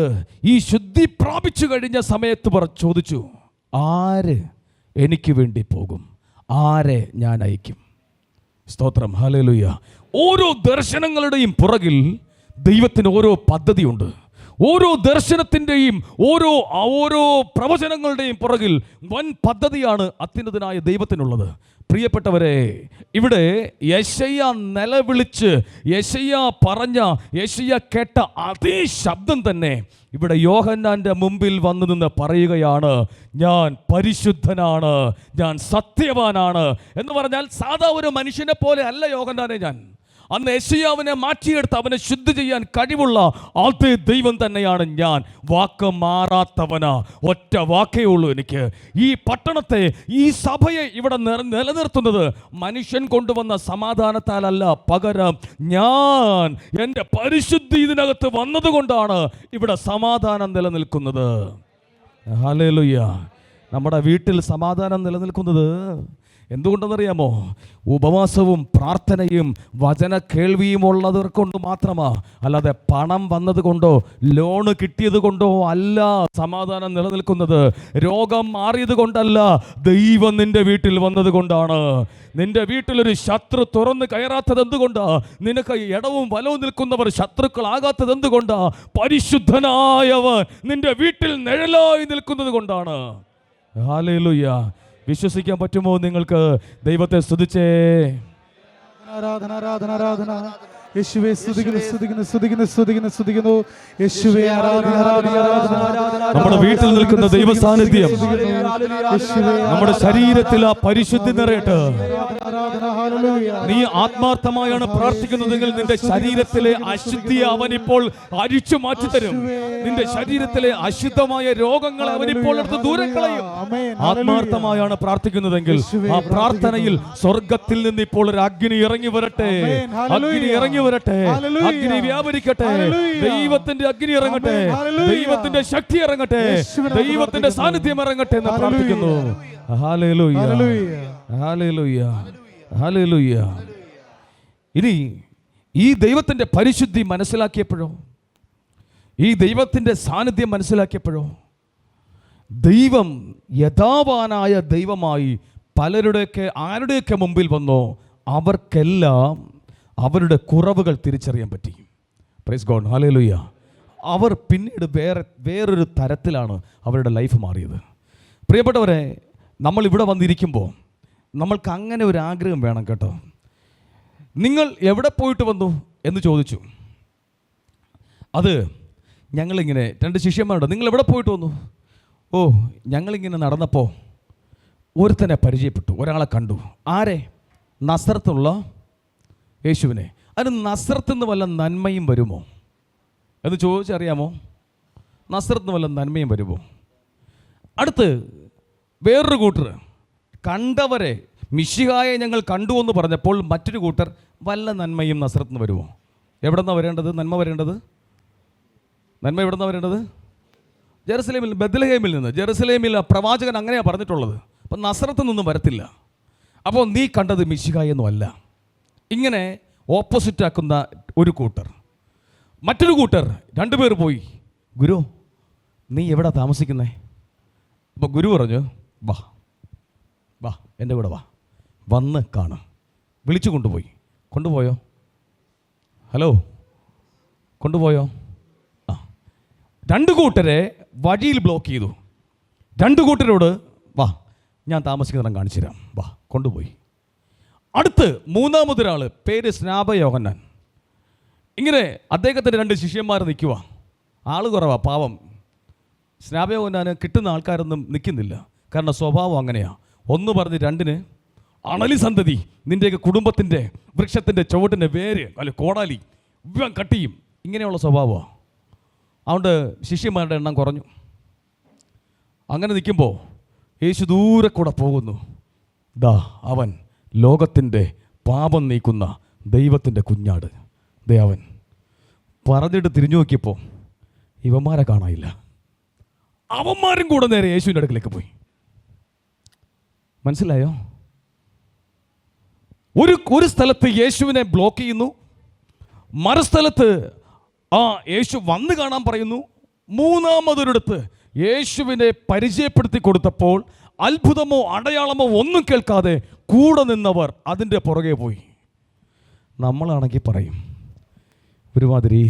ഈ ശുദ്ധി പ്രാപിച്ചു കഴിഞ്ഞ സമയത്ത് ചോദിച്ചു, ആര് എനിക്ക് വേണ്ടി പോകും? ആരെ ഞാൻ അയക്കും? സ്തോത്രം, ഹല്ലേലൂയ. ഓരോ ദർശനങ്ങളുടെയും പുറകിൽ ദൈവത്തിന് ഓരോ പദ്ധതിയുണ്ട്. ഓരോ ദർശനത്തിൻ്റെയും ഓരോ പ്രവചനങ്ങളുടെയും പുറകിൽ വൻ പദ്ധതിയാണ് അത്യുന്നതനായ ദൈവത്തിനുള്ളത്. പ്രിയപ്പെട്ടവരെ, ഇവിടെ യെശയ്യാ നിലവിളിച്ച് യെശയ്യാ കേട്ട അതേ ശബ്ദം തന്നെ ഇവിടെ യോഹന്നാന്റെ മുമ്പിൽ വന്നു നിന്ന് പറയുകയാണ്, ഞാൻ പരിശുദ്ധനാണ്, ഞാൻ സത്യവാനാണ് എന്ന് പറഞ്ഞാൽ സാധാ ഒരു മനുഷ്യനെ പോലെ അല്ല യോഹന്നാനെ ഞാൻ. അന്ന് യെശയ്യാവിനെ മാറ്റിയെടുത്ത് അവനെ ശുദ്ധി ചെയ്യാൻ കഴിവുള്ള അതേ ദൈവം തന്നെയാണ് ഞാൻ. വാക്ക് മാറാത്തവനാ, ഒറ്റ വാക്കേ ഉള്ളൂ എനിക്ക്. ഈ പട്ടണത്തെ, ഈ സഭയെ ഇവിടെ നിലനിർത്തുന്നത് മനുഷ്യൻ കൊണ്ടുവന്ന സമാധാനത്താലല്ല, പകരം ഞാൻ എൻ്റെ പരിശുദ്ധി ഇതിനകത്ത് വന്നതുകൊണ്ടാണ് ഇവിടെ സമാധാനം നിലനിൽക്കുന്നത്. ഹല്ലേലൂയ. നമ്മുടെ വീട്ടിൽ സമാധാനം നിലനിൽക്കുന്നത് എന്തുകൊണ്ടെന്നറിയാമോ? ഉപവാസവും പ്രാർത്ഥനയും വചന കേൾവിയും ഉള്ളത് കൊണ്ട് മാത്രമാ. അല്ലാതെ പണം വന്നത് കൊണ്ടോ ലോണ് കിട്ടിയത് കൊണ്ടോ അല്ല സമാധാനം നിലനിൽക്കുന്നത്. രോഗം മാറിയത് കൊണ്ടല്ല, ദൈവം നിന്റെ വീട്ടിൽ വന്നത് കൊണ്ടാണ്. നിന്റെ വീട്ടിലൊരു ശത്രു തുറന്ന് കയറാത്തത് എന്തുകൊണ്ടാ? നിനക്ക് ഇടവും വലവും നിൽക്കുന്നവർ ശത്രുക്കളാകാത്തത് എന്തുകൊണ്ടാ? പരിശുദ്ധനായവൻ നിന്റെ വീട്ടിൽ നിഴലായി നിൽക്കുന്നത് കൊണ്ടാണ്. ഹല്ലേലൂയ. വിശ്വസിക്കാൻ പറ്റുമോ നിങ്ങൾക്ക്? ദൈവത്തെ സ്തുതിച്ചേ. ആരാധന ആരാധന ആരാധന. യേശുവേ സ്തുതിക്കുന്നു സ്തുതിക്കുന്നു സ്തുതിക്കുന്നു സ്തുതിക്കുന്നു സ്തുതിക്കുന്നു. യേശുവേ ആരാധന ആരാധന ആരാധന. നമ്മുടെ വീട്ടിൽ നിൽക്കുന്ന ദൈവ സാന്നിധ്യം നമ്മുടെ ശരീരത്തിൽ ആ പരിശുദ്ധി നിറയട്ടെ. നീ ആത്മാർത്ഥമായാണ് പ്രാർത്ഥിക്കുന്നതെങ്കിൽ നിന്റെ ശരീരത്തിലെ അശുദ്ധിയെ അവൻ ഇപ്പോൾ അഴിച്ചു മാറ്റിത്തരും. നിന്റെ ശരീരത്തിലെ അശുദ്ധമായ രോഗങ്ങളെ അവൻ ഇപ്പോൾ എടുത്ത് ദൂരം കളയും. ആത്മാർത്ഥമായാണ് പ്രാർത്ഥിക്കുന്നതെങ്കിൽ ആ പ്രാർത്ഥനയിൽ സ്വർഗത്തിൽ നിന്ന് ഇപ്പോൾ ഒരു അഗ്നി ഇറങ്ങി വരട്ടെ. അഗ്നി ഇറങ്ങി വരട്ടെ. അഗ്നി വ്യാപരിക്കട്ടെ. ദൈവത്തിന്റെ അഗ്നി ഇറങ്ങട്ടെ. ദൈവത്തിന്റെ ശക്തി ഇറങ്ങട്ടെ. ദൈവത്തിന്റെ സാന്നിധ്യം ഇറങ്ങട്ടെ എന്ന് പ്രാർത്ഥിക്കുന്നു. Hallelujah, hallelujah, hallelujah. ഇനി ഈ ദൈവത്തിന്റെ പരിശുദ്ധി മനസ്സിലാക്കിയപ്പോഴോ, ഈ ദൈവത്തിന്റെ സാന്നിധ്യം മനസ്സിലാക്കിയപ്പോഴോ, ദൈവം യഥാവാനായ ദൈവമായി ആരുടെയൊക്കെ മുമ്പിൽ വന്നോ അവർക്കെല്ലാം അവരുടെ കുറവുകൾ തിരിച്ചറിയാൻ പറ്റി. Praise God, hallelujah. അവർ പിന്നീട് വേറൊരു തരത്തിലാണ് അവരുടെ ലൈഫ് മാറിയത്. പ്രിയപ്പെട്ടവരെ, നമ്മൾ ഇവിടെ വന്നിരിക്കുമ്പോൾ നമ്മൾക്ക് അങ്ങനെ ഒരു ആഗ്രഹം വേണം കേട്ടോ. നിങ്ങൾ എവിടെ പോയിട്ട് വന്നു എന്ന് ചോദിച്ചു. അത് ഞങ്ങളിങ്ങനെ 2 ശിഷ്യന്മാരുണ്ട്. നിങ്ങൾ എവിടെ പോയിട്ട് വന്നു? ഓ, ഞങ്ങളിങ്ങനെ നടന്നപ്പോൾ ഒരുത്തനെ പരിചയപ്പെട്ടു, ഒരാളെ കണ്ടു. ആരെ? നസറത്തുള്ള യേശുവിനെ. അതിന് നസറത്ത് നിന്ന് വല്ല നന്മയും വരുമോ എന്ന് ചോദിച്ചറിയാമോ? നസറത്ത് നിന്ന് വല്ല നന്മയും വരുമോ? അടുത്ത് വേറൊരു കൂട്ടർ കണ്ടവരെ, മിശിഹായെ ഞങ്ങൾ കണ്ടു എന്ന് പറഞ്ഞപ്പോൾ മറ്റൊരു കൂട്ടർ വല്ല നന്മയും നസറത്ത് നിന്ന് വരുമോ? എവിടെ നിന്നാണ് വരേണ്ടത് നന്മ വരേണ്ടത്? നന്മ എവിടെ നിന്നാണ് വരേണ്ടത്? ജെറുസലേമിൽ, ബെത്ലഹേമിൽ നിന്ന്. ജെറുസലേമിൽ പ്രവാചകൻ അങ്ങനെയാണ് പറഞ്ഞിട്ടുള്ളത്. അപ്പം നസറത്ത് നിന്നും വരത്തില്ല. അപ്പോൾ നീ കണ്ടത് മിശിഹായൊന്നും അല്ല. ഇങ്ങനെ ഓപ്പോസിറ്റ് ആക്കുന്ന ഒരു കൂട്ടർ. മറ്റൊരു കൂട്ടർ 2 പേർ പോയി, ഗുരു നീ എവിടെ താമസിക്കുന്നേ? അപ്പോൾ ഗുരു പറഞ്ഞു, വാ വാ എൻ്റെ കൂടെ വാ, വന്ന് കാണും. വിളിച്ചു കൊണ്ടുപോയോ? ഹലോ, കൊണ്ടുപോയോ? 2 കൂട്ടരെ വഴിയിൽ ബ്ലോക്ക് ചെയ്തു. 2 കൂട്ടരോട് വാ, ഞാൻ താമസിക്കുന്നിടം കാണിച്ചു തരാം, വാ, കൊണ്ടുപോയി. അടുത്ത് മൂന്നാമതൊരാൾ, പേര് സ്നാപക യോഹന്നാൻ. ഇങ്ങനെ അദ്ദേഹത്തിൻ്റെ 2 ശിഷ്യന്മാർ നിൽക്കുക. ആള് കുറവാ, പാവം. സ്നാപക യോഹന്നാന് കിട്ടുന്ന ആൾക്കാരൊന്നും നിൽക്കുന്നില്ല. കാരണം സ്വഭാവം അങ്ങനെയാണ്. 1 പറഞ്ഞ് 2 അണലി സന്തതി, നിൻ്റെയൊക്കെ കുടുംബത്തിൻ്റെ വൃക്ഷത്തിൻ്റെ ചുവട്ടിൻ്റെ വേര് അല്ലെ കോടാലി ഇവൻ കട്ടിയും, ഇങ്ങനെയുള്ള സ്വഭാവമാണ്. അതുകൊണ്ട് ശിഷ്യന്മാരുടെ എണ്ണം കുറഞ്ഞു. അങ്ങനെ നിൽക്കുമ്പോൾ യേശു ദൂരെ കൂടെ പോകുന്നു. ദാ അവൻ ലോകത്തിൻ്റെ പാപം നീക്കുന്ന ദൈവത്തിൻ്റെ കുഞ്ഞാട്. ദേ അവൻ പറഞ്ഞിട്ട് തിരിഞ്ഞു നോക്കിയപ്പോൾ ഇവന്മാരെ കാണാനില്ല. അവന്മാരും കൂടെ നേരെ യേശുവിൻ്റെ അടുക്കിലേക്ക് പോയി. മനസ്സിലായോ? ഒരു സ്ഥലത്ത് യേശുവിനെ ബ്ലോക്ക് ചെയ്യുന്നു, മറുസ്ഥലത്ത് യേശു വന്ന് കാണാൻ പറയുന്നു. മൂന്നാമതൊരിടത്ത് യേശുവിനെ പരിചയപ്പെടുത്തി കൊടുത്തപ്പോൾ അത്ഭുതമോ അടയാളമോ ഒന്നും കേൾക്കാതെ കൂടെ നിന്നവർ അതിൻ്റെ പുറകെ പോയി. നമ്മളാണെങ്കിൽ പറയും ഒരുമാതിരി.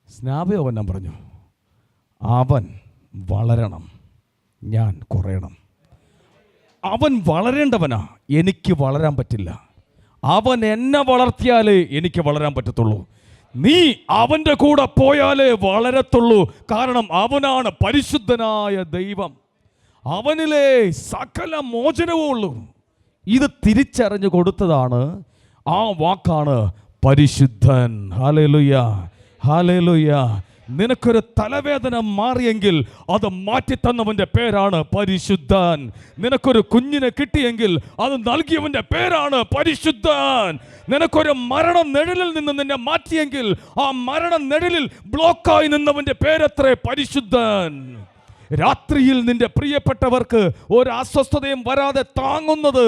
സ്നാപക യോഹന്നാൻ പറഞ്ഞു, അവൻ വളരണം, ഞാൻ കുറയണം. അവൻ വളരേണ്ടവനാ, എനിക്ക് വളരാൻ പറ്റില്ല. അവൻ എന്നെ വളർത്തിയാലേ എനിക്ക് വളരാൻ പറ്റത്തുള്ളൂ. നീ അവൻ്റെ കൂടെ പോയാലേ വളരത്തുള്ളൂ. കാരണം അവനാണ് പരിശുദ്ധനായ ദൈവം. അവനിലെ സകല മോചനവും ഉള്ളൂ. ഇത് തിരിച്ചറിഞ്ഞു കൊടുത്തതാണ്, ആ വാക്കാണ് പരിശുദ്ധൻ. Hallelujah, hallelujah. നിനക്കൊരു തലവേദന മാറിയെങ്കിൽ അത് മാറ്റിത്തന്നവൻ്റെ പേരാണ് പരിശുദ്ധൻ. നിനക്കൊരു കുഞ്ഞിനെ കിട്ടിയെങ്കിൽ അത് നൽകിയവൻ്റെ പേരാണ് പരിശുദ്ധൻ. നിനക്കൊരു മരണ നിഴലിൽ നിന്ന് നിന്നെ മാറ്റിയെങ്കിൽ ആ മരണ നിഴലിൽ ബ്ലോക്കായി നിന്നവൻ്റെ പേരത്രേ പരിശുദ്ധൻ. രാത്രിയിൽ നിന്റെ പ്രിയപ്പെട്ടവർക്ക് ഒരു അസ്വസ്ഥതയും വരാതെ താങ്ങുന്നത്,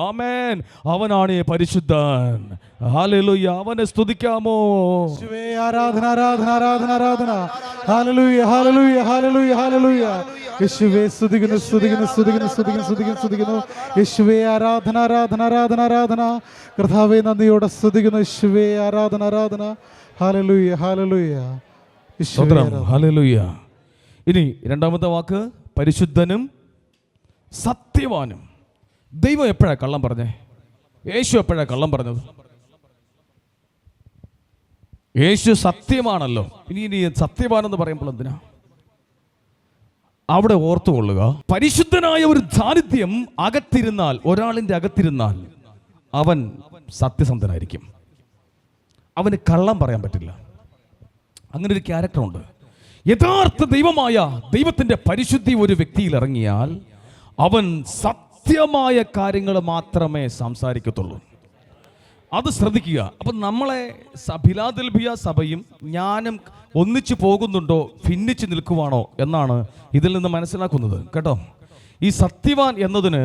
ആമേൻ, അവനാണ് ഈ പരിശുദ്ധൻ. ഹല്ലേലൂയ. അവനെ സ്തുതിക്കാമോ? യേശുവേ ആരാധന, ആരാധന, ആരാധന, ആരാധന. Hallelujah, hallelujah, hallelujah, hallelujah. യേശുവേ സ്തുതിക്കുന്നു, സ്തുതിക്കുന്നു, സ്തുതിക്കുന്നു, സ്തുതിക്കുന്നു, സ്തുതിക്കുന്നു, സ്തുതിക്കുന്നു. യേശുവേ ആരാധന, ആരാധന, ആരാധന, ആരാധന. കർത്താവേ നന്ദിയോടെ സ്തുതിക്കുന്നു. യേശുവേ ആരാധന, ആരാധന. Hallelujah, hallelujah. യേശുവേ ഹല്ലേലൂയ. ഇനി രണ്ടാമത്തെ വാക്ക് പരിശുദ്ധനും സത്യവാനും. ദൈവം എപ്പോഴാണ് കള്ളം പറഞ്ഞേ? യേശു എപ്പോഴാണ് കള്ളം പറഞ്ഞത്? യേശു സത്യമാണല്ലോ. ഇനി സത്യവാനെന്ന് പറയുമ്പോൾ എന്തിനാ? അവിടെ ഓർത്തുകൊള്ളുക, പരിശുദ്ധനായ ഒരു സാന്നിധ്യം അകത്തിരുന്നാൽ, ഒരാളിൻ്റെ അകത്തിരുന്നാൽ അവൻ സത്യസന്ധനായിരിക്കും. അവന് കള്ളം പറയാൻ പറ്റില്ല. അങ്ങനെ ഒരു ക്യാരക്ടറുണ്ട്. യഥാർത്ഥ ദൈവമായ ദൈവത്തിൻ്റെ പരിശുദ്ധി ഒരു വ്യക്തിയിൽ ഇറങ്ങിയാൽ അവൻ സത്യമായ കാര്യങ്ങൾ മാത്രമേ സംസാരിക്കത്തുള്ളൂ. അത് ശ്രദ്ധിക്കുക. അപ്പം നമ്മളെ ഫിലാദൽഫിയ സഭയും ഞാനും ഒന്നിച്ചു പോകുന്നുണ്ടോ, ഭിന്നിച്ച് നിൽക്കുവാണോ എന്നാണ് ഇതിൽ നിന്ന് മനസ്സിലാക്കുന്നത് കേട്ടോ. ഈ സത്യവാൻ എന്നതിന്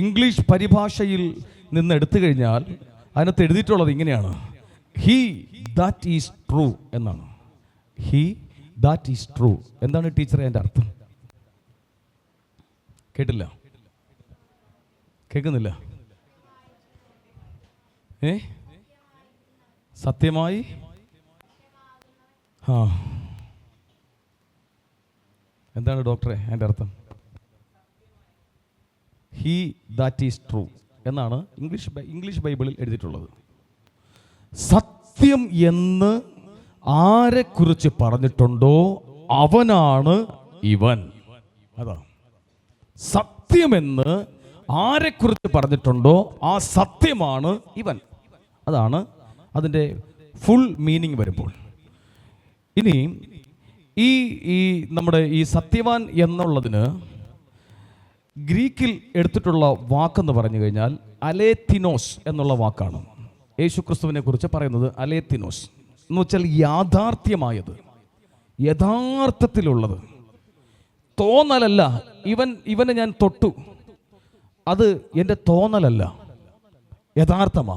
ഇംഗ്ലീഷ് പരിഭാഷയിൽ നിന്ന് എടുത്തു കഴിഞ്ഞാൽ അതിനകത്ത് എഴുതിയിട്ടുള്ളത് ഇങ്ങനെയാണ്: ഹി ദാറ്റ് ഈസ് ട്രൂ എന്നാണ്. He that is true. എന്താണ് ടീച്ചറെ എൻ്റെ അർത്ഥം? കേട്ടില്ല? കേൾക്കുന്നില്ല? സത്യമായി എന്താണ് ഡോക്ടറെ എൻ്റെ അർത്ഥം? ഹി ദാറ്റ് ഈസ് ട്രൂ എന്നാണ് ഇംഗ്ലീഷ് ബൈബിളിൽ എഴുതിയിട്ടുള്ളത്. സത്യം എന്ന് ആരെക്കുറിച്ച് പറഞ്ഞിട്ടുണ്ടോ അവനാണ് ഇവൻ. അതാ സത്യമെന്ന് ആരെക്കുറിച്ച് പറഞ്ഞിട്ടുണ്ടോ ആ സത്യമാണ് ഇവൻ. അതാണ് അതിൻ്റെ ഫുൾ മീനിങ് വരുമ്പോൾ. ഇനി ഈ നമ്മുടെ ഈ സത്യവാൻ എന്നുള്ളതിന് ഗ്രീക്കിൽ എടുത്തിട്ടുള്ള വാക്കെന്ന് പറഞ്ഞു കഴിഞ്ഞാൽ അലേത്തിനോസ് എന്നുള്ള വാക്കാണ്. യേശു ക്രിസ്തുവിനെ കുറിച്ച് പറയുന്നത് അലേത്തിനോസ് എന്ന് വെച്ചാൽ യാഥാർത്ഥ്യമായത്, യഥാർത്ഥത്തിലുള്ളത്. തോന്നലല്ല. ഇവനെ ഞാൻ തൊട്ടു, അത് എൻ്റെ തോന്നലല്ല, യഥാർത്ഥമാ.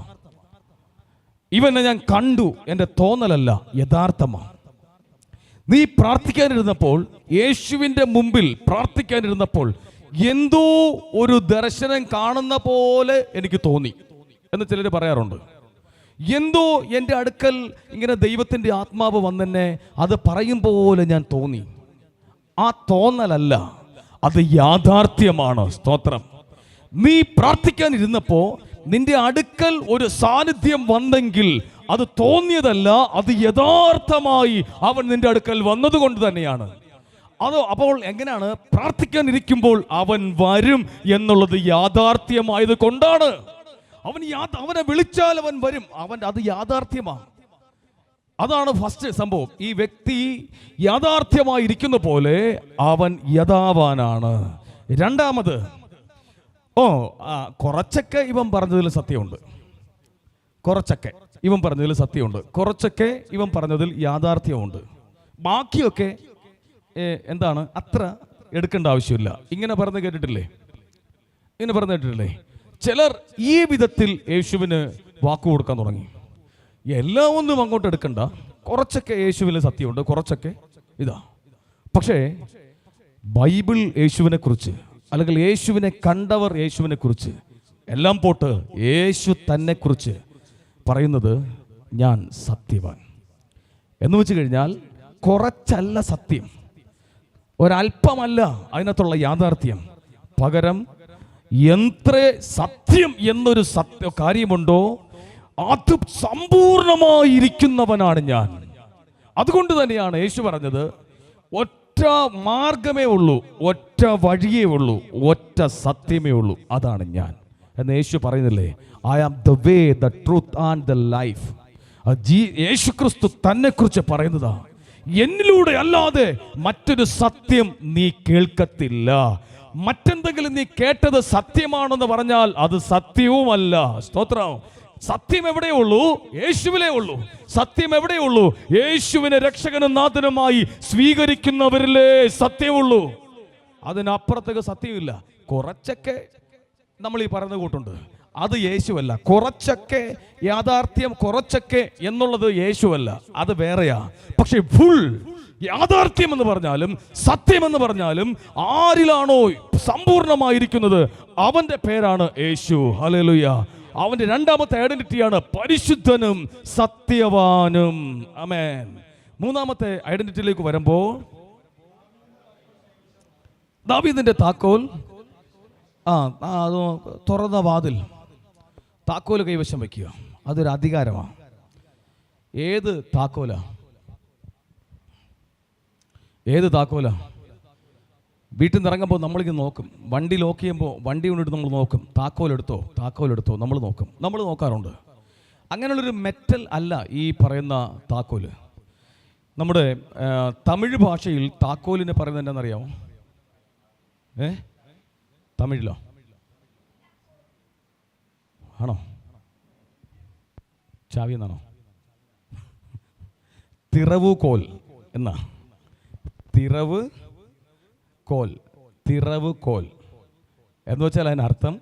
ഇവനെ ഞാൻ കണ്ടു, എൻ്റെ തോന്നലല്ല, യഥാർത്ഥമാ. നീ പ്രാർത്ഥിക്കാനിരുന്നപ്പോൾ, യേശുവിൻ്റെ മുമ്പിൽ പ്രാർത്ഥിക്കാനിരുന്നപ്പോൾ എന്തോ ഒരു ദർശനം കാണുന്ന പോലെ എനിക്ക് തോന്നി എന്ന് ചിലർ പറയാറുണ്ട്. എന്തോ എൻ്റെ അടുക്കൽ ഇങ്ങനെ ദൈവത്തിൻ്റെ ആത്മാവ് വന്നെന്നെ അത് പറയും പോലെ ഞാൻ തോന്നി. ആ തോന്നലല്ല, അത് യാഥാർത്ഥ്യമാണ്. സ്തോത്രം. നീ പ്രാർത്ഥിക്കാൻ ഇരുന്നപ്പോ നിന്റെ അടുക്കൽ ഒരു സാന്നിധ്യം വന്നെങ്കിൽ അത് തോന്നിയതല്ല, അത് യഥാർത്ഥമായി അവൻ നിന്റെ അടുക്കൽ വന്നതുകൊണ്ട് തന്നെയാണ്. അപ്പോൾ എങ്ങനെയാണ്? പ്രാർത്ഥിക്കാൻ ഇരിക്കുമ്പോൾ അവൻ വരും എന്നുള്ളത് യാഥാർത്ഥ്യമായത് കൊണ്ടാണ്. അവനെ വിളിച്ചാൽ അവൻ വരും, അത് യാഥാർത്ഥ്യമാണ്. അതാണ് ഫസ്റ്റ് സംഭവം. ഈ വ്യക്തി യാഥാർത്ഥ്യമായി ഇരിക്കുന്ന പോലെ അവൻ യഥാവാനാണ്. രണ്ടാമത്, കുറച്ചൊക്കെ ഇവൻ പറഞ്ഞതിൽ സത്യമുണ്ട്, കുറച്ചൊക്കെ ഇവൻ പറഞ്ഞതിൽ സത്യമുണ്ട്, കുറച്ചൊക്കെ ഇവൻ പറഞ്ഞതിൽ യാഥാർത്ഥ്യമുണ്ട്. ബാക്കിയൊക്കെ എന്താണ്, അത്ര എടുക്കേണ്ട ആവശ്യമില്ല. ഇങ്ങനെ പറഞ്ഞു കേട്ടിട്ടില്ലേ? ചിലർ ഈ വിധത്തിൽ യേശുവിന് വാക്കു കൊടുക്കാൻ തുടങ്ങി. എല്ലാം ഒന്നും അങ്ങോട്ട് എടുക്കണ്ട, കുറച്ചൊക്കെ യേശുവിൽ സത്യമുണ്ട്, കുറച്ചൊക്കെ ഇതാ. പക്ഷേ ബൈബിൾ യേശുവിനെ കുറിച്ച്, അല്ലെങ്കിൽ യേശുവിനെ കണ്ടവർ യേശുവിനെ കുറിച്ച് എല്ലാം പോട്ട് യേശു തന്നെ കുറിച്ച് പറയുന്നത് ഞാൻ സത്യവാൻ എന്ന് വെച്ച് കഴിഞ്ഞാൽ കുറച്ചല്ല സത്യം, ഒരല്പമല്ല അതിനകത്തുള്ള യാഥാർത്ഥ്യം. പകരം എത്ര സത്യം എന്നൊരു കാര്യമുണ്ടോ അത് സമ്പൂർണമായിരിക്കുന്നവനാണ് ഞാൻ. അതുകൊണ്ട് തന്നെയാണ് യേശു പറഞ്ഞത് ഒറ്റ മാർഗമേ ഉള്ളൂ, ഒറ്റ വഴിയേ ഉള്ളൂ, ഒറ്റ സത്യമേ ഉള്ളൂ, അതാണ് ഞാൻ എന്ന് യേശു പറയുന്നില്ലേ? I am the way, the truth and the life. Yeshu Kristu തന്നെ കുറിച്ച് പറയുന്നതാ, എന്നിലൂടെ അല്ലാതെ മറ്റൊരു സത്യം നീ കേൾക്കത്തില്ല. മറ്റെന്തെങ്കിലും നീ കേട്ടത് സത്യമാണെന്ന് പറഞ്ഞാൽ അത് സത്യവുമല്ല. സ്തോത്രം. സത്യം എവിടെയുള്ളൂ? യേശുവിലേ ഉള്ളൂ. സത്യം എവിടെയുള്ളൂ? യേശുവിനെ രക്ഷകനും നാഥനുമായി സ്വീകരിക്കുന്നവരിലേ സത്യമുള്ളൂ. അതിനപ്പുറത്തേക്ക് സത്യമില്ല. കുറച്ചൊക്കെ നമ്മൾ ഈ പറയുന്ന കൂട്ടുണ്ട്, അത് യേശുവല്ല. കുറച്ചൊക്കെ യാഥാർത്ഥ്യം, കുറച്ചൊക്കെ എന്നുള്ളത് യേശുവല്ല, അത് വേറെയാ. പക്ഷെ ഫുൾ യാഥാർത്ഥ്യം എന്ന് പറഞ്ഞാലും സത്യം എന്ന് പറഞ്ഞാലും ആരിലാണോ സമ്പൂർണമായിരിക്കുന്നത് അവന്റെ പേരാണ് യേശു. ഹല്ലേലൂയ. അവന്റെ രണ്ടാമത്തെ ഐഡന്റിറ്റിയാണ് പരിശുദ്ധനും സത്യവാനും. ആമേൻ. മൂന്നാമത്തെ ഐഡന്റിറ്റിയിലേക്ക് വരുമ്പോൾ ദാവീദിന്റെ താക്കോൽ, അത് തുറന്ന വാതിൽ, താക്കോല് കൈവശം വയ്ക്കുക, അതൊരു അധികാരമാണ്. ഏത് താക്കോലാ? വീട്ടിൽ നിന്ന് ഇറങ്ങുമ്പോൾ നമ്മളിങ്ങനെ നോക്കും, വണ്ടി ലോക്ക് ചെയ്യുമ്പോൾ വണ്ടി കൊണ്ടിട്ട് നമ്മൾ നോക്കും, താക്കോലെടുത്തോ നമ്മൾ നോക്കും, നമ്മൾ നോക്കാറുണ്ട്. അങ്ങനെയുള്ളൊരു മെറ്റൽ അല്ല ഈ പറയുന്ന താക്കോല്. നമ്മുടെ തമിഴ് ഭാഷയിൽ താക്കോലിനെ പറയുന്നത് എന്താണെന്നറിയാമോ? തമിഴിലോ ആണോ? ചാവി എന്നാണോ? തിറവുകോൽ എന്നാ. തിറവുകോൽ എന്ന് വെച്ചാൽ അതിനർത്ഥം,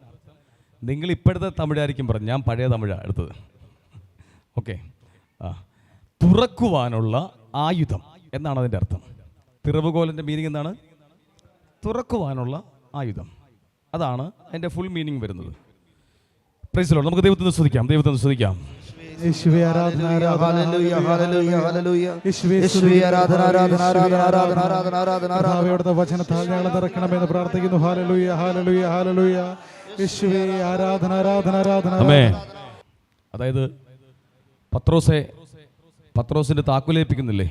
നിങ്ങൾ ഇപ്പോഴത്തെ തമിഴായിരിക്കും പറഞ്ഞു, ഞാൻ പഴയ തമിഴാണ് എടുത്തത്. ഓക്കെ. തുറക്കുവാനുള്ള ആയുധം എന്നാണ് അതിൻ്റെ അർത്ഥം. തിറവുകോലിൻ്റെ മീനിങ് എന്താണ്? തുറക്കുവാനുള്ള ആയുധം. അതാണ് അതിൻ്റെ ഫുൾ മീനിങ് വരുന്നത്. Price the Lord. നമുക്ക് ദൈവത്തെ സ്തുതിക്കാം, യേശുവേ ആരാധന, ഹല്ലേലൂയ, ഹല്ലേലൂയ, ഹല്ലേലൂയ. യേശുവേ ആരാധന, ആരാധന, ആരാധന, ആരാധന, ആരാധന, ആരാധന. അവിടുത്തെ വചനത്താൽ ഞങ്ങളെ നിറയ്ക്കണമെന്ന് പ്രാർത്ഥിക്കുന്നു. Hallelujah, hallelujah, hallelujah. യേശുവേ ആരാധന, ആരാധന, ആരാധന. ആമേൻ. അതായത് പത്രോസിന്റെ താക്കോലേൽപ്പിക്കുന്നില്ലേ,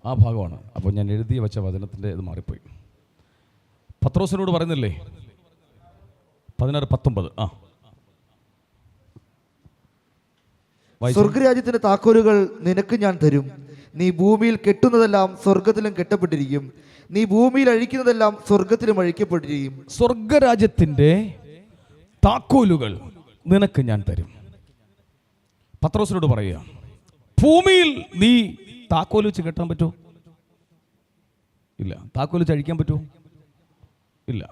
ആ ഭാഗമാണ്. അപ്പോൾ ഞാൻ എഴുതി വെച്ച വചനത്തിന്റെ ഇത് മാറിപ്പോയി. പത്രോസിനോട് പറയുന്നില്ലേ 16:19. സ്വർഗരാജ്യത്തിന്റെ താക്കോലുകൾ നിനക്ക് ഞാൻ തരും. നീ ഭൂമിയിൽ കെട്ടുന്നതെല്ലാം സ്വർഗത്തിലും കെട്ടപ്പെട്ടിരിക്കും, നീ ഭൂമിയിൽ അഴിക്കുന്നതെല്ലാം സ്വർഗത്തിലും അഴിക്കപ്പെട്ടിരിക്കും. സ്വർഗരാജ്യത്തിന്റെ താക്കോലുകൾ നിനക്ക് ഞാൻ തരും. പത്രോസിനോട് പറയുക, ഭൂമിയിൽ നീ താക്കോൽ വെച്ച് കെട്ടാൻ പറ്റുമോ? ഇല്ല. താക്കോൽ വെച്ച് അഴിക്കാൻ പറ്റുമോ? ഇല്ല.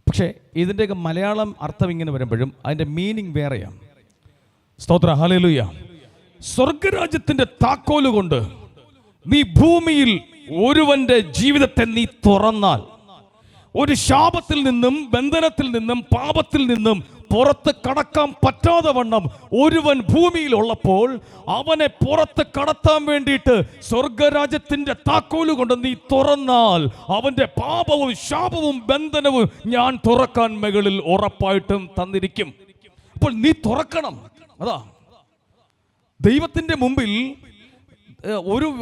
പക്ഷേ ഇതിൻ്റെയൊക്കെ മലയാളം അർത്ഥം ഇങ്ങനെ വരുമ്പോഴും അതിൻ്റെ മീനിങ് വേറെയാണ്. സ്തോത്രം. ഹല്ലേലൂയ. സ്വർഗരാജ്യത്തിന്റെ താക്കോല് കൊണ്ട് നീ ഭൂമിയിൽ ഒരുവന്റെ ജീവിതത്തെ നീ തുറന്നാൽ, ഒരു ശാപത്തിൽ നിന്നും, ബന്ധനത്തിൽ നിന്നും, പാപത്തിൽ നിന്നും പുറത്ത് കടക്കാൻ പറ്റാതെ വണ്ണം ഒരുവൻ ഭൂമിയിൽ ഉള്ളപ്പോൾ അവനെ പുറത്ത് കടത്താൻ വേണ്ടിയിട്ട് സ്വർഗരാജ്യത്തിന്റെ താക്കോല് കൊണ്ട് നീ തുറന്നാൽ അവന്റെ പാപവും ശാപവും ബന്ധനവും ഞാൻ തുറക്കാൻ മുകളിൽ ഉറപ്പായിട്ടും തന്നിരിക്കും. അപ്പോൾ നീ തുറക്കണം. അതാ ദൈവത്തിന്റെ മുമ്പിൽ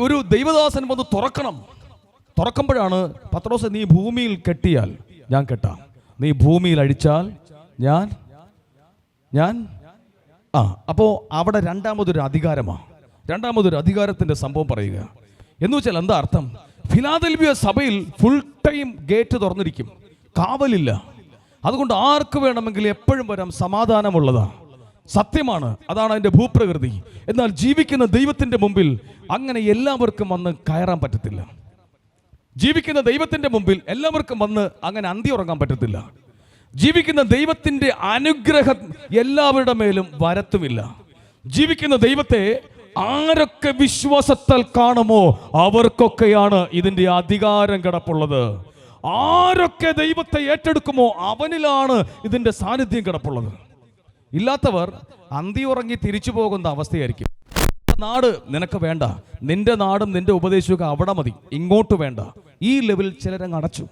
ഒരു ദൈവദാസൻ വന്ന് തുറക്കണം. തുറക്കുമ്പോഴാണ് പത്രോസ്, നീ ഭൂമിയിൽ കെട്ടിയാൽ ഞാൻ കെട്ടാം, നീ ഭൂമിയിൽ അഴിച്ചാൽ ഞാൻ അപ്പോ അവിടെ രണ്ടാമതൊരു അധികാരമാണ്. രണ്ടാമതൊരു അധികാരത്തിന്റെ സംഭവം പറയുക എന്ന് വെച്ചാൽ എന്താ അർത്ഥം? ഫിലാദൽഫിയ സഭയിൽ ഫുൾ ടൈം ഗേറ്റ് തുറന്നിരിക്കും, കാവലില്ല. അതുകൊണ്ട് ആർക്ക് വേണമെങ്കിലും എപ്പോഴും വരാം, സമാധാനമുള്ളതാ, സത്യമാണ്, അതാണ് അതിന്റെ ഭൂപ്രകൃതി. എന്നാൽ ജീവിക്കുന്ന ദൈവത്തിന്റെ മുമ്പിൽ അങ്ങനെ എല്ലാവർക്കും വന്ന് കയറാൻ പറ്റത്തില്ല. ജീവിക്കുന്ന ദൈവത്തിന്റെ മുമ്പിൽ എല്ലാവർക്കും വന്ന് അങ്ങനെ അന്തി ഉറങ്ങാൻ പറ്റത്തില്ല. ജീവിക്കുന്ന ദൈവത്തിന്റെ അനുഗ്രഹം എല്ലാവരുടെ മേലും വരത്തുമില്ല. ജീവിക്കുന്ന ദൈവത്തെ ആരൊക്കെ വിശ്വാസത്താൽ കാണുമോ അവർക്കൊക്കെയാണ് ഇതിന്റെ അധികാരം കിടപ്പുള്ളത്. ആരൊക്കെ ദൈവത്തെ ഏറ്റെടുക്കുമോ അവനിലാണ് ഇതിന്റെ സാന്നിധ്യം കിടപ്പുള്ളത്. ഇല്ലാത്തവർ അന്തി ഉറങ്ങി തിരിച്ചു പോകുന്ന അവസ്ഥയായിരിക്കും. നാട് നിനക്ക് വേണ്ട, നിന്റെ നാടും നിന്റെ ഉപദേശവും അവിടെ മതി, ഇങ്ങോട്ട് വേണ്ട. ഈ ലെവലിൽ ചിലരങ്ങ് അടച്ചു.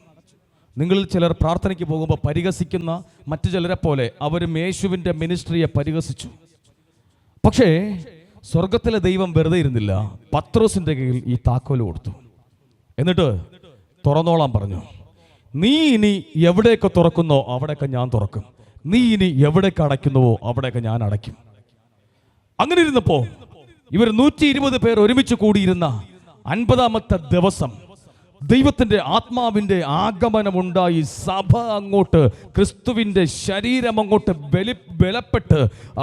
നിങ്ങളിൽ ചിലർ പ്രാർത്ഥനയ്ക്ക് പോകുമ്പോൾ പരിഹസിക്കുന്ന മറ്റു ചിലരെ പോലെ അവരും യേശുവിൻ്റെ മിനിസ്ട്രിയെ പരിഹസിച്ചു. പക്ഷേ സ്വർഗത്തിലെ ദൈവം വെറുതെ ഇരുന്നില്ല. പത്രോസിന്റെ കയ്യിൽ ഈ താക്കോല് കൊടുത്തു. എന്നിട്ട് തുറന്നോളാൻ പറഞ്ഞു. നീ ഇനി എവിടെയൊക്കെ തുറക്കുന്നോ അവിടെയൊക്കെ ഞാൻ തുറക്കും, നീ ഇനി എവിടേക്ക് അടയ്ക്കുന്നുവോ അവിടെയൊക്കെ ഞാൻ അടയ്ക്കും. അങ്ങനെ ഇരുന്നപ്പോ ഇവർ 120 പേർ ഒരുമിച്ച് കൂടിയിരുന്ന 50-ാമത്തെ ദിവസം ദൈവത്തിന്റെ ആത്മാവിന്റെ ആഗമനമുണ്ടായി. സഭ അങ്ങോട്ട്, ക്രിസ്തുവിന്റെ ശരീരം അങ്ങോട്ട് ബലപ്പെട്ട്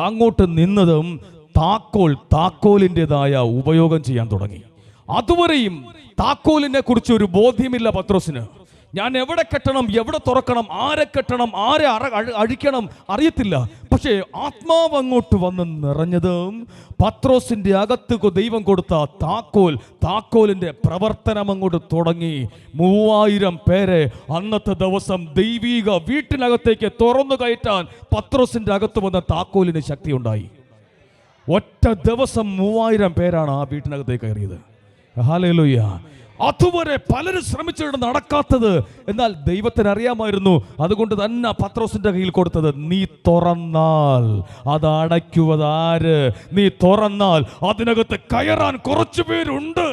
അങ്ങോട്ട് നിന്നതും താക്കോലിൻ്റെതായ ഉപയോഗം ചെയ്യാൻ തുടങ്ങി. അതുവരെയും താക്കോലിനെ കുറിച്ച് ഒരു ബോധ്യമില്ല പത്രോസിന്. ഞാൻ എവിടെ കെട്ടണം, എവിടെ തുറക്കണം, ആരെ കെട്ടണം, ആരെ അഴിക്കണം അറിയത്തില്ല. പക്ഷേ ആത്മാവ് അങ്ങോട്ട് വന്ന് നിറഞ്ഞതും പത്രോസിന്റെ അകത്ത് ദൈവം കൊടുത്ത താക്കോലിന്റെ പ്രവർത്തനം അങ്ങോട്ട് തുടങ്ങി. 3000 പേരെ അന്നത്തെ ദിവസം ദൈവിക വീട്ടിനകത്തേക്ക് തുറന്നു കയറ്റാൻ പത്രോസിന്റെ അകത്ത് വന്ന താക്കോലിന് ശക്തി ഉണ്ടായി. ഒറ്റ ദിവസം 3000 പേരാണ് ആ വീട്ടിനകത്തേക്ക് കയറിയത്. ഹല്ലേലൂയ. അതുവരെ പലരും ശ്രമിച്ചിട്ട് നടക്കാത്തത്, എന്നാൽ ദൈവത്തിന് അറിയാമായിരുന്നു. അതുകൊണ്ട് തന്നെ പത്രോസിന്റെ കയ്യിൽ കൊടുത്തത്, നീ തുറന്നാൽ അത് അടയ്ക്കുവതാര്? നീ തുറന്നാൽ അതിനകത്ത് കയറാൻ കുറച്ചു പേരുണ്ട്.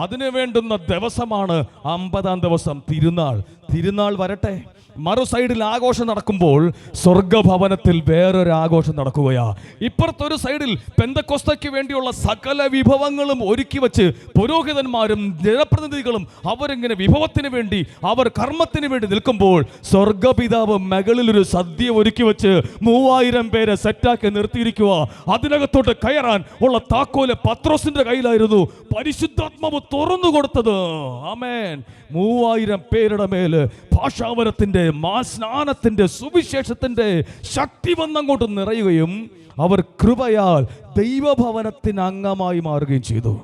അതിനു വേണ്ടുന്ന ദിവസമാണ് 50-ാം ദിവസം തിരുനാൾ വരട്ടെ. മറു സൈഡിൽ ആഘോഷം നടക്കുമ്പോൾ സ്വർഗഭവനത്തിൽ വേറൊരു ആഘോഷം നടക്കുകയാ. ഇപ്പുറത്തൊരു സൈഡിൽ പെന്തക്കോസ്തയ്ക്ക് വേണ്ടിയുള്ള സകല വിഭവങ്ങളും ഒരുക്കി വെച്ച് പുരോഹിതന്മാരും ജനപ്രതിനിധികളും അവരിങ്ങനെ വിഭവത്തിന് വേണ്ടി, അവർ കർമ്മത്തിന് വേണ്ടി നിൽക്കുമ്പോൾ സ്വർഗപിതാവ് മുകളിലൊരു സദ്യ ഒരുക്കി വെച്ച് 3000 പേരെ സെറ്റാക്കി നിർത്തിയിരിക്കുക. അതിനകത്തോട്ട് കയറാൻ ഉള്ള താക്കോല് പത്രോസിന്റെ കയ്യിലായിരുന്നു. പരിശുദ്ധാത്മാവ് തുറന്നു കൊടുത്തത്. ആമേൻ. 3000 പേരുടെ മേല് ഭാഷാവരത്തിന്റെ, സ്നാനത്തിന്റെ, സുവിശേഷത്തിന്റെ ശക്തി വന്നങ്ങോട്ട് നിറയുകയും അവർ കൃപയാൽ ദൈവഭവനത്തിന് അംഗമായി മാറുകയും ചെയ്തു.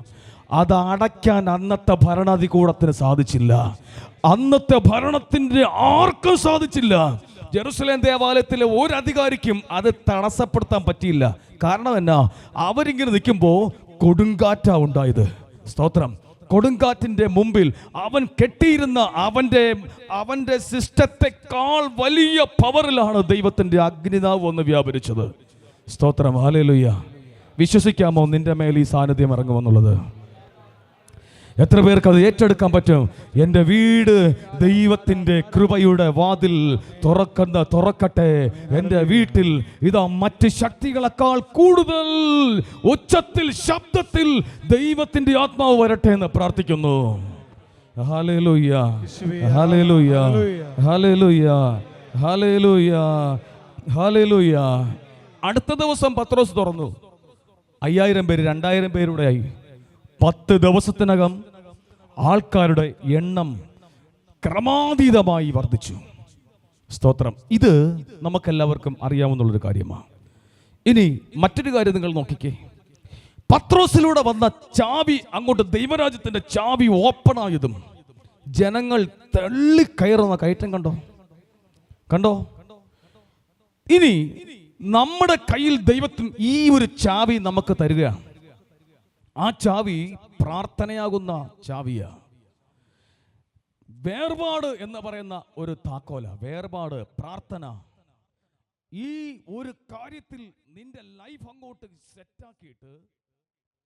അത് അടയ്ക്കാൻ അന്നത്തെ ഭരണാധികൂടത്തിന് സാധിച്ചില്ല. അന്നത്തെ ഭരണത്തിന്റെ ആർക്കും സാധിച്ചില്ല. ജെറുസലേം ദേവാലയത്തിലെ ഒരു അധികാരിക്കും അത് തടസ്സപ്പെടുത്താൻ പറ്റിയില്ല. കാരണം എന്നാ? അവരിങ്ങനെ നിൽക്കുമ്പോൾ കൊടുങ്കാറ്റാ ഉണ്ടായത്. സ്തോത്രം. കൊടുങ്കാറ്റിന്റെ മുമ്പിൽ അവൻ കെട്ടിയിരുന്ന അവന്റെ സിസ്റ്റത്തെക്കാൾ വലിയ പവറിലാണ് ദൈവത്തിന്റെ അഗ്നിനാവ് വന്ന് വ്യാപരിച്ചത്. സ്തോത്രം. ഹല്ലേലൂയ. വിശ്വസിക്കാമോ നിന്റെ മേൽ ഈ സാന്നിധ്യം ഇറങ്ങുമെന്നുള്ളത്? എത്ര പേർക്ക് അത് ഏറ്റെടുക്കാൻ പറ്റും? എൻ്റെ വീട് ദൈവത്തിൻ്റെ കൃപയുടെ വാതിൽ തുറക്കട്ടെ. എൻ്റെ വീട്ടിൽ ഇതാ മറ്റ് ശക്തികളെക്കാൾ കൂടുതൽ ഉച്ചത്തിൽ, ശബ്ദത്തിൽ ദൈവത്തിൻ്റെ ആത്മാവ് വരട്ടെ എന്ന് പ്രാർത്ഥിക്കുന്നു. Hallelujah, hallelujah, hallelujah, hallelujah, hallelujah. അടുത്ത ദിവസം പത്രോസ് തുറന്നു. 5000 പേര് 2000 പേരുടെ ആയി. 10 ദിവസത്തിനകം ആൾക്കാരുടെ എണ്ണം ക്രമാതീതമായി വർദ്ധിച്ചു. സ്തോത്രം. ഇത് നമുക്കെല്ലാവർക്കും അറിയാവുന്നുള്ളൊരു കാര്യമാണ്. ഇനി മറ്റൊരു കാര്യം നിങ്ങൾ നോക്കിക്കേ. പത്രോസിലൂടെ വന്ന ചാവി, അങ്ങോട്ട് ദൈവരാജ്യത്തിന്റെ ചാവി ഓപ്പൺ ആയതും ജനങ്ങൾ തള്ളിക്കയറുന്ന കയറ്റം കണ്ടോ? ഇനി നമ്മുടെ കയ്യിൽ ദൈവത്തിന് ഈ ഒരു ചാവി നമുക്ക് തരികയാണ്. ആ ചാവി പ്രാർത്ഥനയാകുന്ന ചാവിയാ. വേർപാട് എന്ന് പറയുന്ന ഒരു താക്കോല. വേർപാട്, പ്രാർത്ഥന. ഈ ഒരു കാര്യത്തിൽ നിന്റെ ലൈഫ് അങ്ങോട്ട് സെറ്റാക്കിയിട്ട്